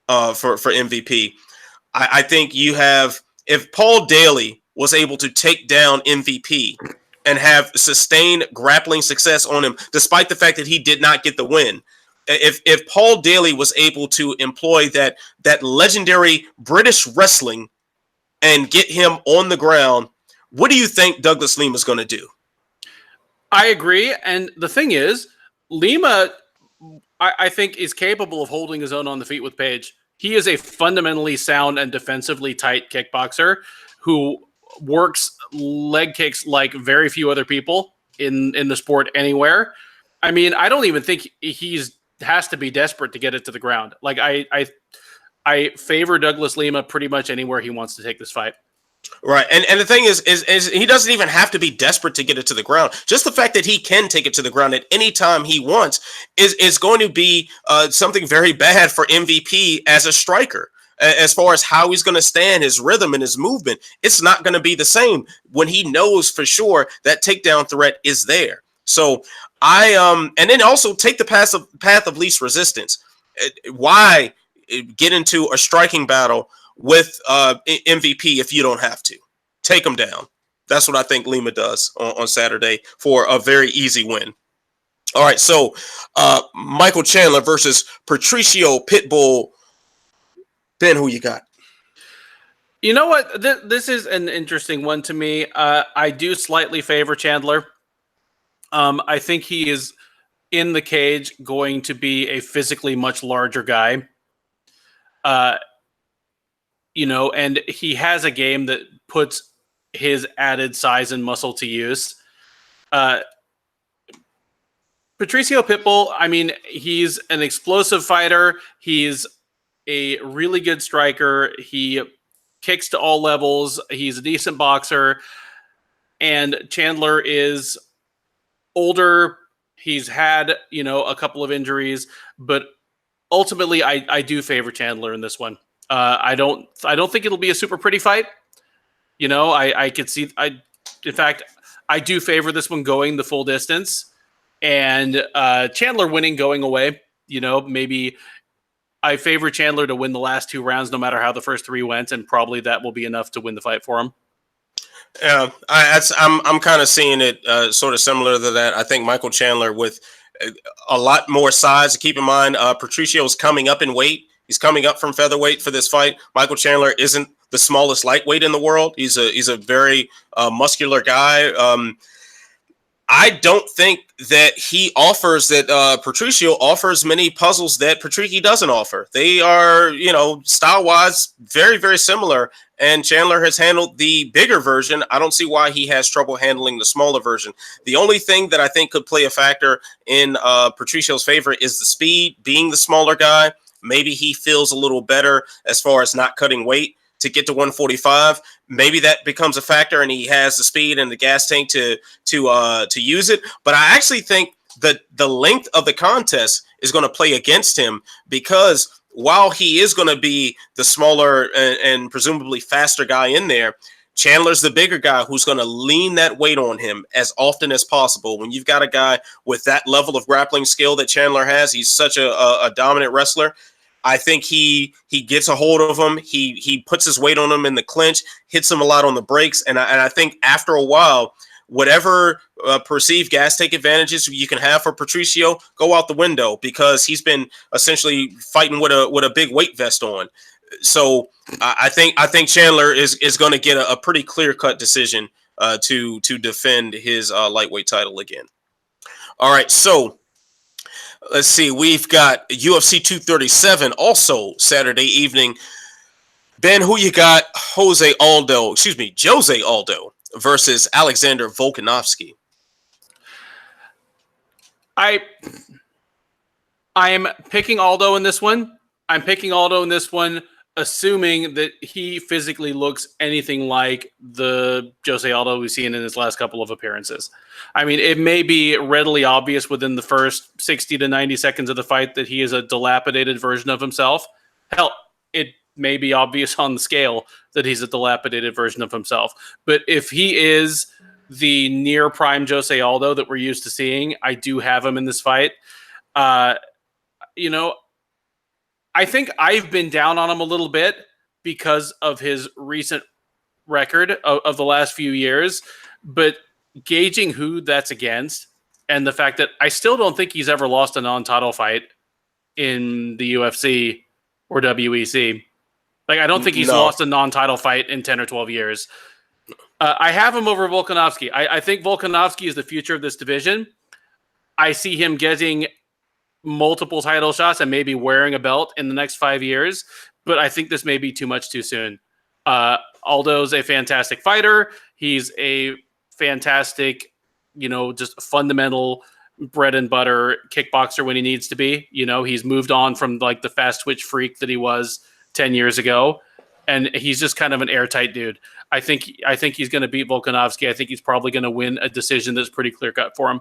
for MVP. I think you have, if Paul Daly was able to take down MVP and have sustained grappling success on him, despite the fact that he did not get the win, if Paul Daly was able to employ that legendary British wrestling and get him on the ground, what do you think Douglas Lima is going to do? I agree. And the thing is, Lima, I think, is capable of holding his own on the feet with Page. He is a fundamentally sound and defensively tight kickboxer who works leg kicks like very few other people in the sport anywhere. I mean, I don't even think has to be desperate to get it to the ground. Like I favor Douglas Lima pretty much anywhere he wants to take this fight. Right. And the thing is he doesn't even have to be desperate to get it to the ground. Just the fact that he can take it to the ground at any time he wants is going to be something very bad for MVP as a striker. As far as how he's going to stand, his rhythm and his movement, it's not going to be the same when he knows for sure that takedown threat is there. So and then also take the path of least resistance. Why get into a striking battle with MVP if you don't have to? Take him down. That's what I think Lima does on Saturday for a very easy win. All right, so Michael Chandler versus Patricio Pitbull. Ben, who you got? You know what? This is an interesting one to me. I do slightly favor Chandler. I think he is in the cage going to be a physically much larger guy. And he has a game that puts his added size and muscle to use. Patricio Pitbull, I mean, he's an explosive fighter. He's a really good striker. He kicks to all levels. He's a decent boxer. And Chandler is older. He's had, a couple of injuries, but ultimately I do favor Chandler in this one. I don't think it'll be a super pretty fight. I could see, in fact, I do favor this one going the full distance, and Chandler winning going away. Maybe I favor Chandler to win the last 2 rounds, no matter how the first 3 went, and probably that will be enough to win the fight for him. Yeah, I'm kind of seeing it sort of similar to that. I think Michael Chandler with a lot more size. Keep in mind, Patricio's coming up in weight. He's coming up from featherweight for this fight. Michael Chandler isn't the smallest lightweight in the world. He's a very muscular guy. I don't think that he offers that Patricio offers many puzzles that Patricio doesn't offer. They are, style-wise very, very similar, and Chandler has handled the bigger version. I don't see why he has trouble handling the smaller version. The only thing that I think could play a factor in Patricio's favor is the speed, being the smaller guy. Maybe he feels a little better as far as not cutting weight to get to 145. Maybe that becomes a factor, and he has the speed and the gas tank to use it. But I actually think that the length of the contest is going to play against him, because while he is going to be the smaller and presumably faster guy in there, Chandler's the bigger guy who's going to lean that weight on him as often as possible. When you've got a guy with that level of grappling skill that Chandler has, he's such a dominant wrestler. I think he gets a hold of him. He puts his weight on him in the clinch, hits him a lot on the brakes. And I think after a while, whatever perceived gas tank advantages you can have for Patricio go out the window, because he's been essentially fighting with a big weight vest on. So I think Chandler is going to get a pretty clear-cut decision to defend his lightweight title again. All right, so Let's see. We've got UFC 237 also Saturday evening. Ben, who you got? Jose Aldo versus Alexander Volkanovski. I'm picking Aldo in this one. Assuming that he physically looks anything like the Jose Aldo we've seen in his last couple of appearances. I mean, it may be readily obvious within the first 60 to 90 seconds of the fight that he is a dilapidated version of himself. Hell, it may be obvious on the scale that he's a dilapidated version of himself. But if he is the near prime Jose Aldo that we're used to seeing, I do have him in this fight. I think I've been down on him a little bit because of his recent record of the last few years, but gauging who that's against and the fact that I still don't think he's ever lost a non-title fight in the UFC or WEC. Like, I don't think he's lost a non-title fight in 10 or 12 years. I have him over Volkanovski. I think Volkanovski is the future of this division. I see him getting multiple title shots and maybe wearing a belt in the next 5 years, but I think this may be too much too soon. Aldo's a fantastic fighter. He's a fantastic, just fundamental bread and butter kickboxer when he needs to be. He's moved on from like the fast twitch freak that he was 10 years ago, and he's just kind of an airtight dude. I think he's going to beat Volkanovski. I think he's probably going to win a decision that's pretty clear cut for him.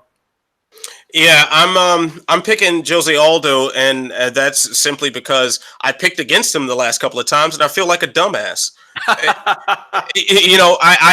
Yeah, I'm picking Jose Aldo, and that's simply because I picked against him the last couple of times, and I feel like a dumbass. I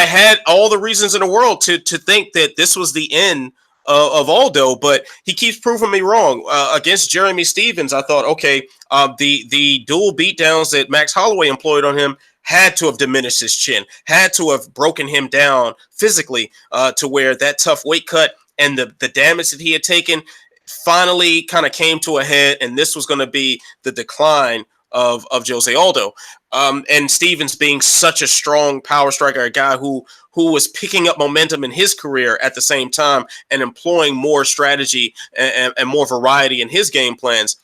had all the reasons in the world to think that this was the end of Aldo, but he keeps proving me wrong. Against Jeremy Stephens, I thought, okay, the dual beatdowns that Max Holloway employed on him had to have diminished his chin, had to have broken him down physically to where that tough weight cut and the damage that he had taken finally kind of came to a head, and this was going to be the decline of Jose Aldo. And Stephens being such a strong power striker, a guy who was picking up momentum in his career at the same time and employing more strategy and more variety in his game plans.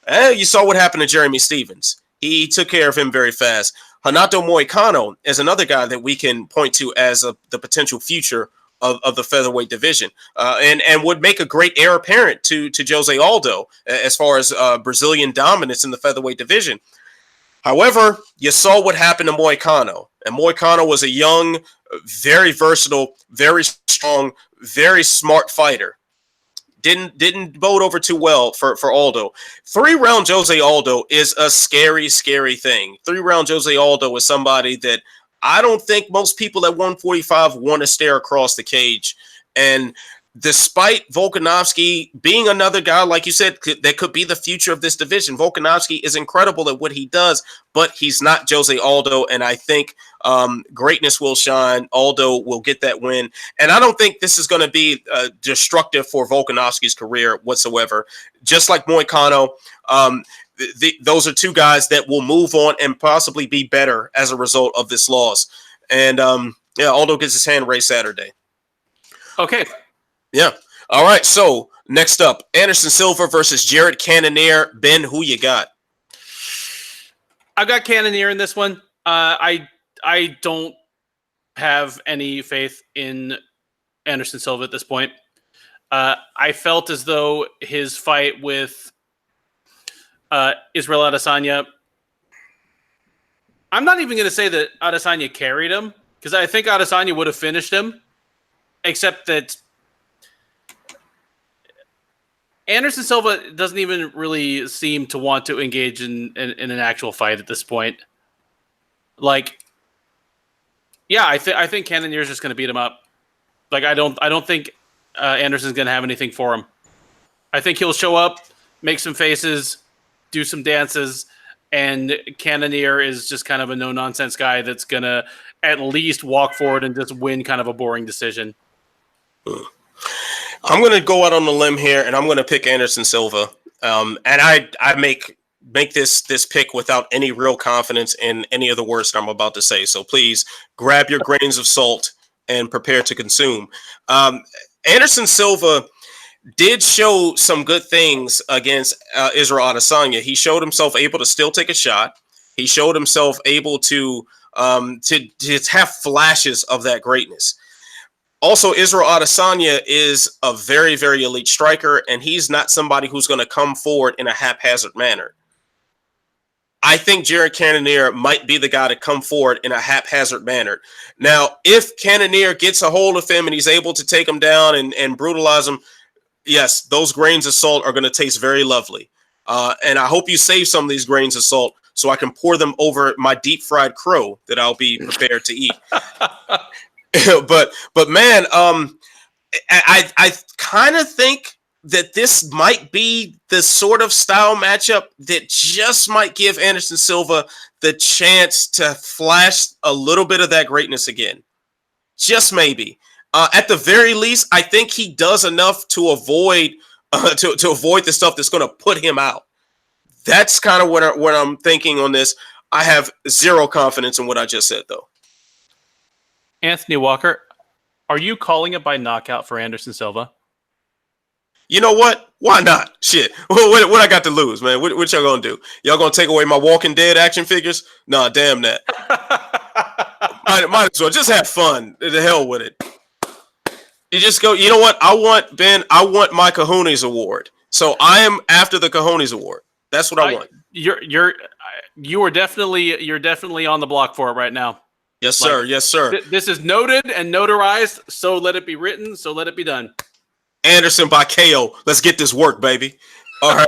You saw what happened to Jeremy Stephens. He took care of him very fast. Renato Moicano is another guy that we can point to as the potential future of the featherweight division, and would make a great heir apparent to Jose Aldo as far as Brazilian dominance in the featherweight division. However, you saw what happened to Moicano, and Moicano was a young, very versatile, very strong, very smart fighter. Didn't bode over too well for Aldo. 3-round Jose Aldo is a scary, scary thing. 3-round Jose Aldo is somebody that I don't think most people at 145 want to stare across the cage. And despite Volkanovski being another guy, like you said, that could be the future of this division, Volkanovski is incredible at what he does, but he's not Jose Aldo. And I think greatness will shine. Aldo will get that win. And I don't think this is going to be destructive for Volkanovski's career whatsoever. Just like Moicano, those are two guys that will move on and possibly be better as a result of this loss. And Aldo gets his hand raised Saturday. Okay. Yeah. All right. So next up, Anderson Silva versus Jarrett Cannoneer. Ben, who you got? I've got Cannoneer in this one. I don't have any faith in Anderson Silva at this point. I felt as though his fight with Israel Adesanya, I'm not even going to say that Adesanya carried him, because I think Adesanya would have finished him, except that Anderson Silva doesn't even really seem to want to engage in an actual fight at this point. Like, yeah, I think Cannoneer's just going to beat him up. Like, I don't think Anderson's going to have anything for him. I think he'll show up, make some faces, do some dances, and Cannoneer is just kind of a no-nonsense guy that's going to at least walk forward and just win kind of a boring decision. I'm going to go out on a limb here, and I'm going to pick Anderson Silva. And I make this pick without any real confidence in any of the words that I'm about to say. So please grab your grains of salt and prepare to consume. Anderson Silva, did show some good things against Israel Adesanya. He showed himself able to still take a shot. He showed himself able to have flashes of that greatness. Also, Israel Adesanya is a very, very elite striker, and he's not somebody who's going to come forward in a haphazard manner. I think Jarrett Cannoneer might be the guy to come forward in a haphazard manner. Now, if Cannoneer gets a hold of him and he's able to take him down and brutalize him, yes, those grains of salt are going to taste very lovely. And I hope you save some of these grains of salt so I can pour them over my deep fried crow that I'll be prepared to eat. but man, I kind of think that this might be the sort of style matchup that just might give Anderson Silva the chance to flash a little bit of that greatness again. Just maybe. At the very least, I think he does enough to avoid to avoid the stuff that's going to put him out. That's kind of what I'm thinking on this. I have zero confidence in what I just said, though. Anthony Walker, are you calling it by knockout for Anderson Silva? You know what? Why not? Shit. What I got to lose, man? What y'all gonna do? Y'all gonna take away my Walking Dead action figures? Nah, damn that. might as well just have fun. The hell with it. You just go. You know what? I want my Cajones award. So I am after the Cajones award. That's what I want. You're definitely on the block for it right now. Yes, sir. Yes, sir. This is noted and notarized. So let it be written. So let it be done. Anderson by KO. Let's get this work, baby. All right.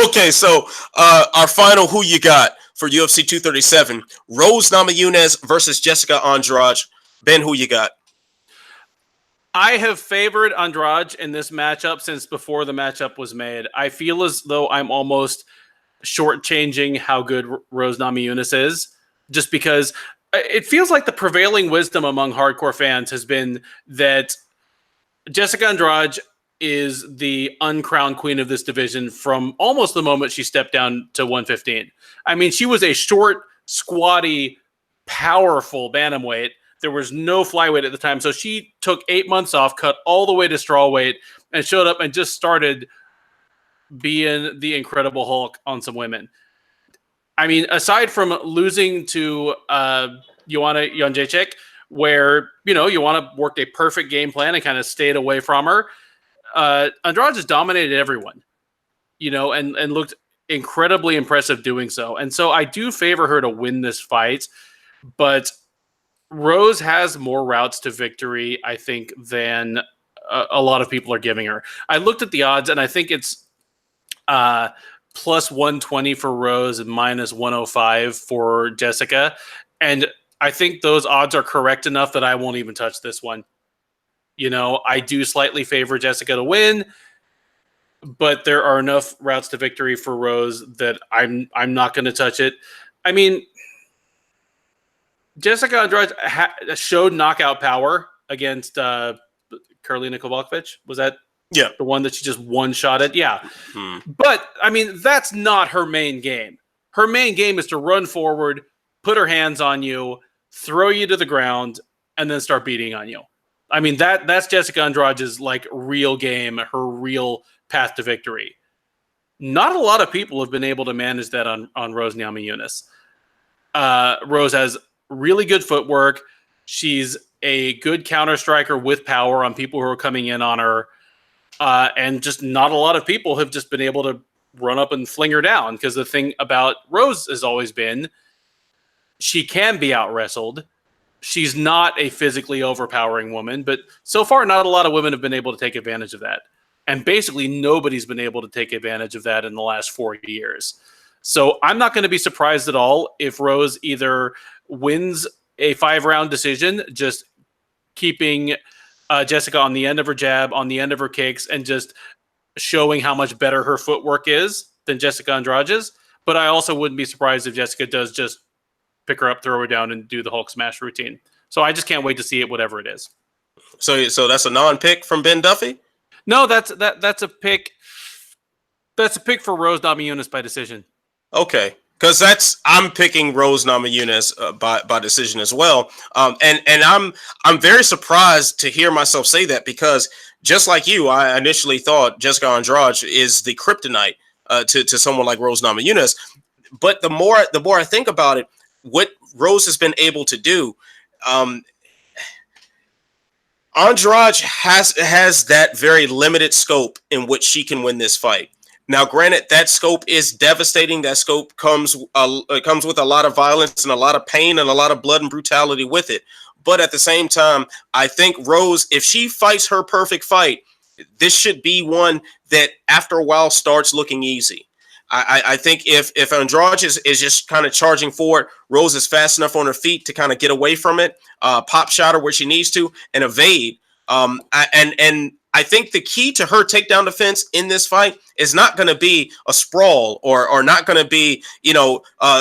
Okay, so our final who you got for UFC 237, Rose Namajunas versus Jessica Andrade. Ben, who you got? I have favored Andrade in this matchup since before the matchup was made. I feel as though I'm almost shortchanging how good Rose Namajunas is, just because it feels like the prevailing wisdom among hardcore fans has been that Jessica Andrade is the uncrowned queen of this division from almost the moment she stepped down to 115. I mean, she was a short, squatty, powerful bantamweight. There was no flyweight at the time. So she took 8 months off, cut all the way to strawweight, and showed up and just started being the Incredible Hulk on some women. I mean, aside from losing to Joanna Jędrzejczyk, where, Joanna worked a perfect game plan and kind of stayed away from her, Andrade just dominated everyone, and looked incredibly impressive doing so. And so I do favor her to win this fight, but Rose has more routes to victory, I think, than a lot of people are giving her. I looked at the odds, and I think it's plus 120 for Rose and minus 105 for Jessica. And I think those odds are correct enough that I won't even touch this one. I do slightly favor Jessica to win, but there are enough routes to victory for Rose that I'm not going to touch it. I mean, Jessica Andrade showed knockout power against Karolina Kowalkiewicz. Was that the one that she just one shot at? Yeah. But, I mean, that's not her main game. Her main game is to run forward, put her hands on you, throw you to the ground, and then start beating on you. I mean, that's Jessica Andrade's real game, her real path to victory. Not a lot of people have been able to manage that on Rose Namajunas. Rose has really good footwork. She's a good counter striker with power on people who are coming in on her. And just not a lot of people have just been able to run up and fling her down, because the thing about Rose has always been she can be out-wrestled. She's not a physically overpowering woman, but so far not a lot of women have been able to take advantage of that. And basically nobody's been able to take advantage of that in the last 4 years. So I'm not going to be surprised at all if Rose either wins a 5-round decision, just keeping Jessica on the end of her jab, on the end of her kicks, and just showing how much better her footwork is than Jessica Andrade's. But I also wouldn't be surprised if Jessica does just pick her up, throw her down, and do the Hulk smash routine. So I just can't wait to see it, whatever it is. So that's a non-pick from Ben Duffy? No, that's a pick. That's a pick for Rose Namajunas by decision. Okay, because I'm picking Rose Namajunas by decision as well. And I'm very surprised to hear myself say that, because just like you, I initially thought Jessica Andrade is the kryptonite to someone like Rose Namajunas. But the more I think about it, what Rose has been able to do, Andrade has that very limited scope in which she can win this fight. Now, granted, that scope is devastating. That scope comes with a lot of violence and a lot of pain and a lot of blood and brutality with it. But at the same time, I think Rose, if she fights her perfect fight, this should be one that after a while starts looking easy. I think if Andrade is just kind of charging forward, Rose is fast enough on her feet to kind of get away from it, pop shot her where she needs to, and evade. And I think the key to her takedown defense in this fight is not going to be a sprawl or not going to be,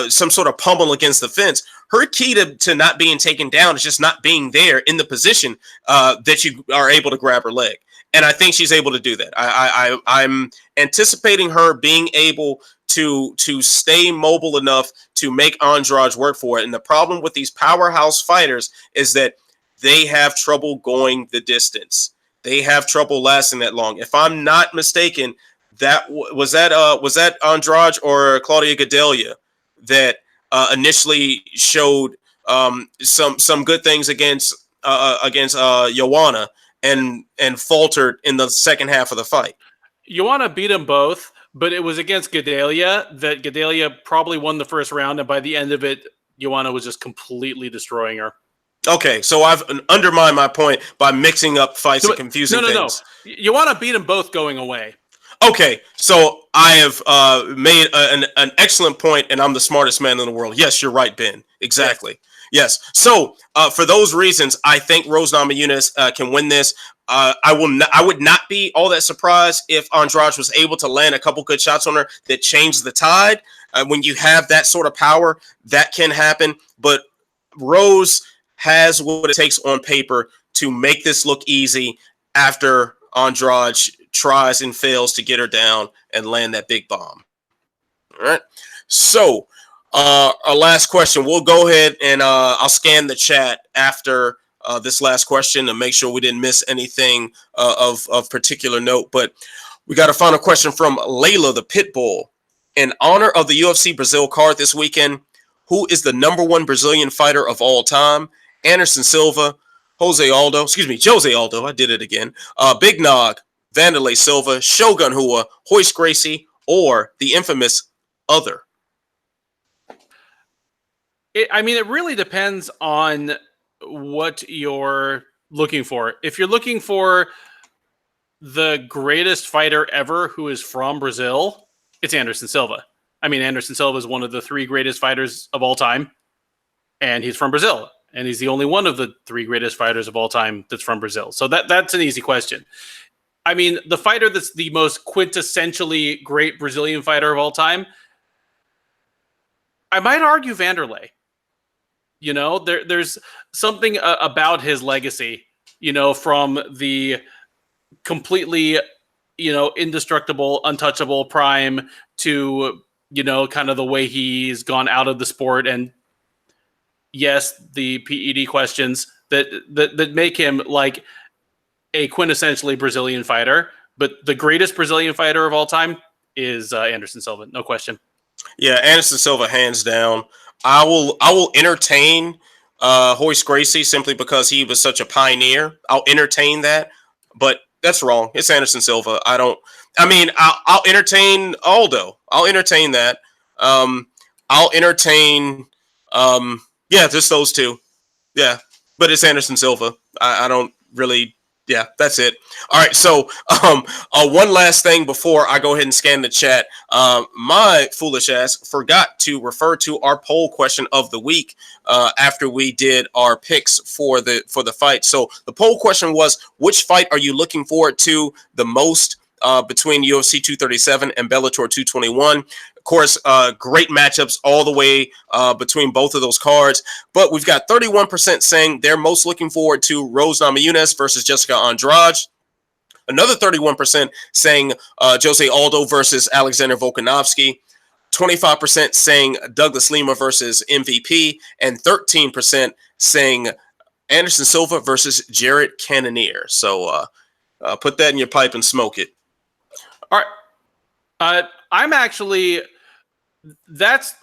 some sort of pummel against the fence. Her key to not being taken down is just not being there in the position that you are able to grab her leg. And I think she's able to do that. I'm anticipating her being able to stay mobile enough to make Andrade work for it. And the problem with these powerhouse fighters is that they have trouble going the distance. They have trouble lasting that long. If I'm not mistaken, was that Andrade or Claudia Gadelha that initially showed some good things against Joanna and faltered in the second half of the fight. Joanna beat them both, but it was against Gadelha that Gadelha probably won the first round, and by the end of it, Joanna was just completely destroying her. Okay, so I've undermined my point by mixing up fights and confusing things. No. Joanna beat them both going away. Okay, so I have made an excellent point, and I'm the smartest man in the world. Yes, you're right, Ben. Exactly. Yes. So for those reasons, I think Rose Namajunas can win this. I would not be all that surprised if Andrade was able to land a couple good shots on her that changed the tide. When you have that sort of power, that can happen. But Rose has what it takes on paper to make this look easy after Andrade tries and fails to get her down and land that big bomb. All right. So our last question, we'll go ahead and I'll scan the chat after this last question to make sure we didn't miss anything of particular note. But we got a final question from Layla, the Pitbull. In honor of the UFC Brazil card this weekend, who is the #1 Brazilian fighter of all time? Anderson Silva, Jose Aldo, I did it again. Big Nog, Vanderlei Silva, Shogun Rua, Royce Gracie, or the infamous other? It really depends on what you're looking for. If you're looking for the greatest fighter ever who is from Brazil, it's Anderson Silva. Anderson Silva is one of the 3 greatest fighters of all time, and he's from Brazil. And he's the only one of the 3 greatest fighters of all time that's from Brazil. So that's an easy question. The fighter that's the most quintessentially great Brazilian fighter of all time, I might argue Vanderlei. There's something about his legacy, from the completely, indestructible, untouchable prime to, kind of the way he's gone out of the sport. And yes, the PED questions that make him like a quintessentially Brazilian fighter, but the greatest Brazilian fighter of all time is Anderson Silva, no question. Yeah, Anderson Silva, hands down. I will entertain Royce Gracie simply because he was such a pioneer. I'll entertain that, but that's wrong. It's Anderson Silva. I'll entertain Aldo. I'll entertain that. I'll entertain just those 2. Yeah, but it's Anderson Silva. I don't really. Yeah, that's it. All right. So one last thing before I go ahead and scan the chat. My foolish ass forgot to refer to our poll question of the week after we did our picks for the fight. So the poll question was, which fight are you looking forward to the most between UFC 237 and Bellator 221? Of course, great matchups all the way between both of those cards. But we've got 31% saying they're most looking forward to Rose Namajunas versus Jessica Andrade. Another 31% saying Jose Aldo versus Alexander Volkanovski. 25% saying Douglas Lima versus MVP. And 13% saying Anderson Silva versus Jarrett Cannoneer. So Put that in your pipe and smoke it. All right. I'm actually, that's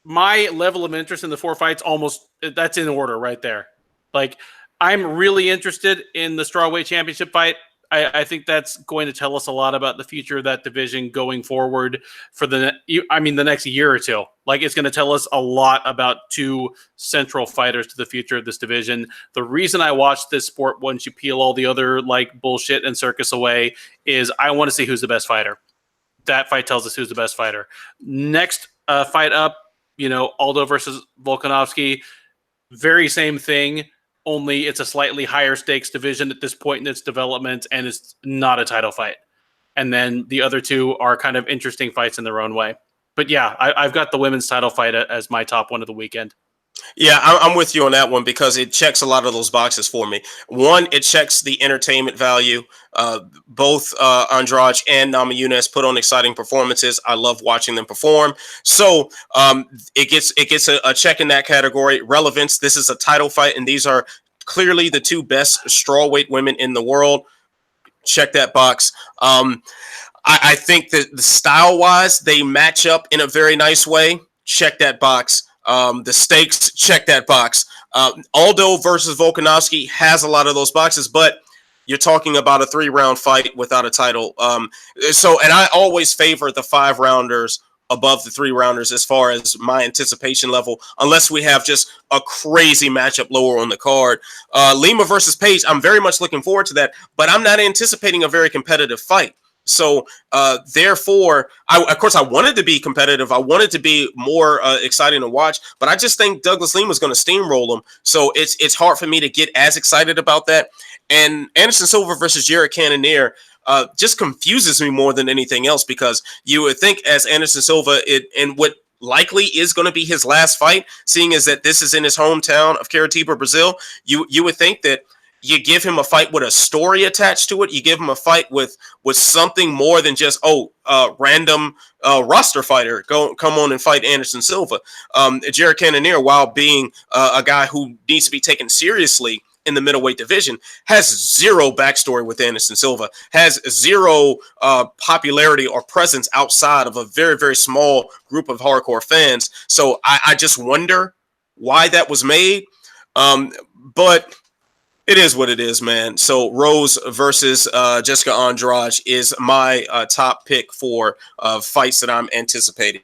my level of interest in the 4 fights. Almost, that's in order right there. Like, I'm really interested in the strawweight championship fight. I think that's going to tell us a lot about the future of that division going forward for the next year or two. Like, it's going to tell us a lot about two central fighters to the future of this division. The reason I watch this sport, once you peel all the other like bullshit and circus away, is I want to see who's the best fighter. That fight tells us who's the best fighter. Next fight up, Aldo versus Volkanovski. Very same thing. Only it's a slightly higher stakes division at this point in its development, and it's not a title fight. And then the other two are kind of interesting fights in their own way. But yeah, I've got the women's title fight as my top one of the weekend. Yeah, I'm with you on that one because it checks a lot of those boxes for me. One, it checks the entertainment value. Both Andrade and Namajunas put on exciting performances. I love watching them perform. So it gets a check in that category. Relevance. This is a title fight, and these are clearly the two best strawweight women in the world. Check that box. I think that the style-wise, they match up in a very nice way. Check that box. The stakes, check that box. Aldo versus Volkanovski has a lot of those boxes, but you're talking about a 3-round fight without a title. And I always favor the 5-rounders above the 3-rounders as far as my anticipation level, unless we have just a crazy matchup lower on the card. Lima versus Page, I'm very much looking forward to that, but I'm not anticipating a very competitive fight. So, therefore, of course, I wanted to be competitive. I wanted to be more exciting to watch, but I just think Douglas Lima is going to steamroll him. So it's hard for me to get as excited about that. And Anderson Silva versus Jarrett Cannoneer just confuses me more than anything else, because you would think as Anderson Silva, and what likely is going to be his last fight, seeing as that this is in his hometown of Curitiba, Brazil, you would think that you give him a fight with a story attached to it. You give him a fight with something more than just, random roster fighter. Come on and fight Anderson Silva. Jarrett Cannoneer, while being a guy who needs to be taken seriously in the middleweight division, has zero backstory with Anderson Silva, has zero popularity or presence outside of a very, very small group of hardcore fans. So I just wonder why that was made. But it is what it is, man. So Rose versus Jessica Andrade is my top pick for fights that I'm anticipating.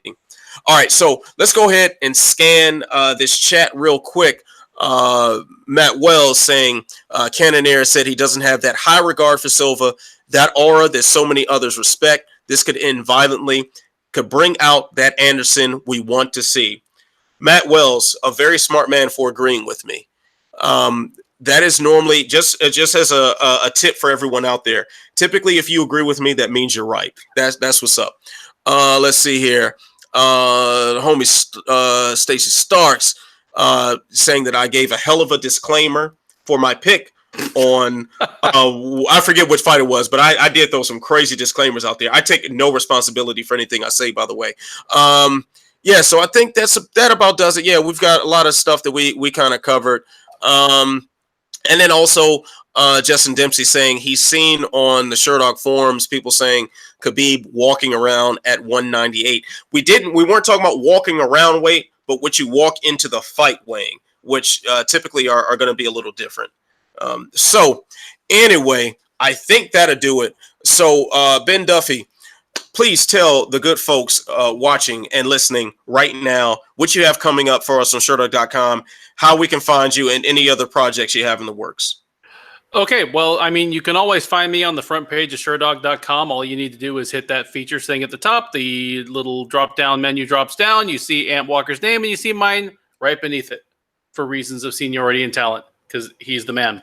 All right, so let's go ahead and scan this chat real quick. Matt Wells saying Cannoneer said he doesn't have that high regard for Silva, that aura that so many others respect. This could end violently, could bring out that Anderson we want to see. Matt Wells, a very smart man for agreeing with me. That is normally just as a tip for everyone out there. Typically, if you agree with me, that means you're right. That's what's up. Let's see here. Homie Stacey Starks saying that I gave a hell of a disclaimer for my pick on I forget which fight it was, but I did throw some crazy disclaimers out there. I take no responsibility for anything I say, by the way. Yeah, so I think that about does it. Yeah, we've got a lot of stuff that we kind of covered. And then also Justin Dempsey saying he's seen on the Sherdog forums people saying Khabib walking around at 198. We weren't talking about walking around weight, but what you walk into the fight weighing, which typically are going to be a little different. So anyway, I think that'll do it. So Ben Duffy, please tell the good folks watching and listening right now what you have coming up for us on Sherdog.com, how we can find you, and any other projects you have in the works. Okay, well, I mean, you can always find me on the front page of Sherdog.com. All you need to do is hit that features thing at the top. The little drop-down menu drops down. You see Ant Walker's name, and you see mine right beneath it for reasons of seniority and talent, because he's the man.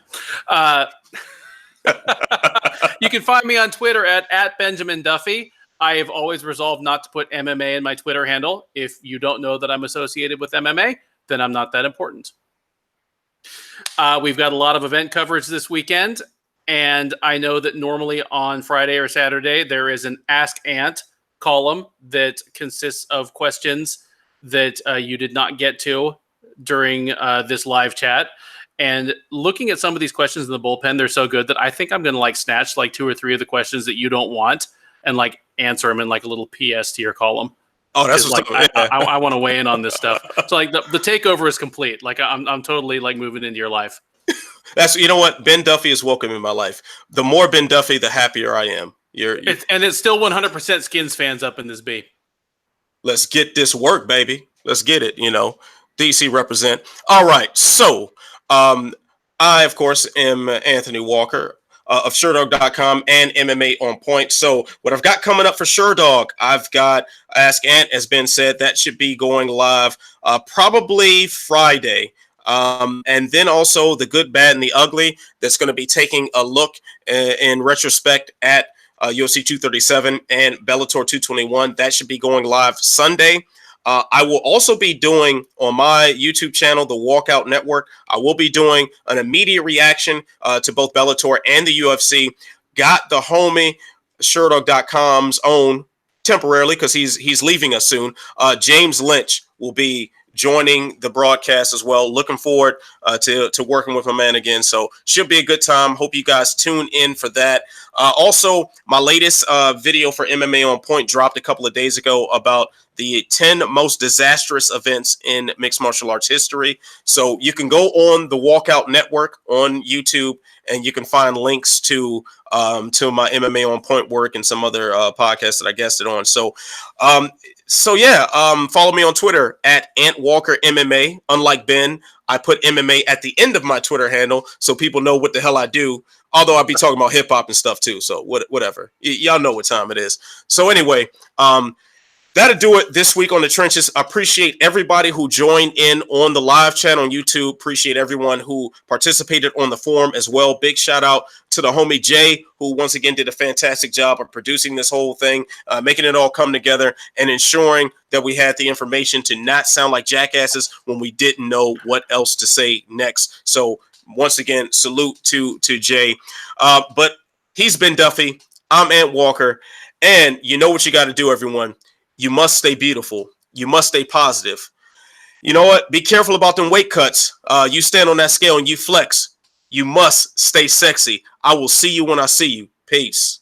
You can find me on Twitter at Benjamin Duffy. I have always resolved not to put MMA in my Twitter handle. If you don't know that I'm associated with MMA, then I'm not that important. We've got a lot of event coverage this weekend, and I know that normally on Friday or Saturday there is an Ask Ant column that consists of questions that you did not get to during this live chat. And looking at some of these questions in the bullpen, they're so good that I think I'm going to like snatch like 2 or 3 of the questions that you don't want and like answer them in like a little PS to your column. Oh, that's what's like I want to weigh in on this stuff. So like the takeover is complete. Like I'm totally like moving into your life. That's, you know what? Ben Duffy is welcome in my life. The more Ben Duffy, the happier I am. And it's still 100% Skins fans up in this B. Let's get this work, baby. Let's get it. DC represent. All right. So, I, of course, am Anthony Walker of Sherdog.com and MMA on Point. So, what I've got coming up for Sherdog, I've got Ask Ant, as Ben said, that should be going live probably Friday. And then also The Good, Bad, and the Ugly, that's going to be taking a look in retrospect at UFC 237 and Bellator 221. That should be going live Sunday. I will also be doing on my YouTube channel, The Walkout Network, I will be doing an immediate reaction to both Bellator and the UFC. Got the homie Sherdog.com's own, temporarily because he's leaving us soon, James Lynch will be joining the broadcast as well. Looking forward to working with my man again. So should be a good time. Hope you guys tune in for that. Also, my latest video for MMA on Point dropped a couple of days ago about the 10 most disastrous events in mixed martial arts history. So you can go on the Walkout Network on YouTube, and you can find links to my MMA on Point work and some other podcasts that I guested on. So follow me on Twitter at AntWalkerMMA. Unlike Ben, I put MMA at the end of my Twitter handle so people know what the hell I do. Although I'd be talking about hip hop and stuff too. So whatever. Y'all know what time it is. So anyway, that'll do it this week on The Trenches. I appreciate everybody who joined in on the live chat on YouTube. Appreciate everyone who participated on the forum as well. Big shout out to the homie Jay, who once again did a fantastic job of producing this whole thing, making it all come together and ensuring that we had the information to not sound like jackasses when we didn't know what else to say next. So once again, salute to Jay. But he's Ben Duffy. I'm Ant Walker. And you know what you got to do, everyone. You must stay beautiful. You must stay positive. You know what? Be careful about them weight cuts. You stand on that scale and you flex. You must stay sexy. I will see you when I see you. Peace.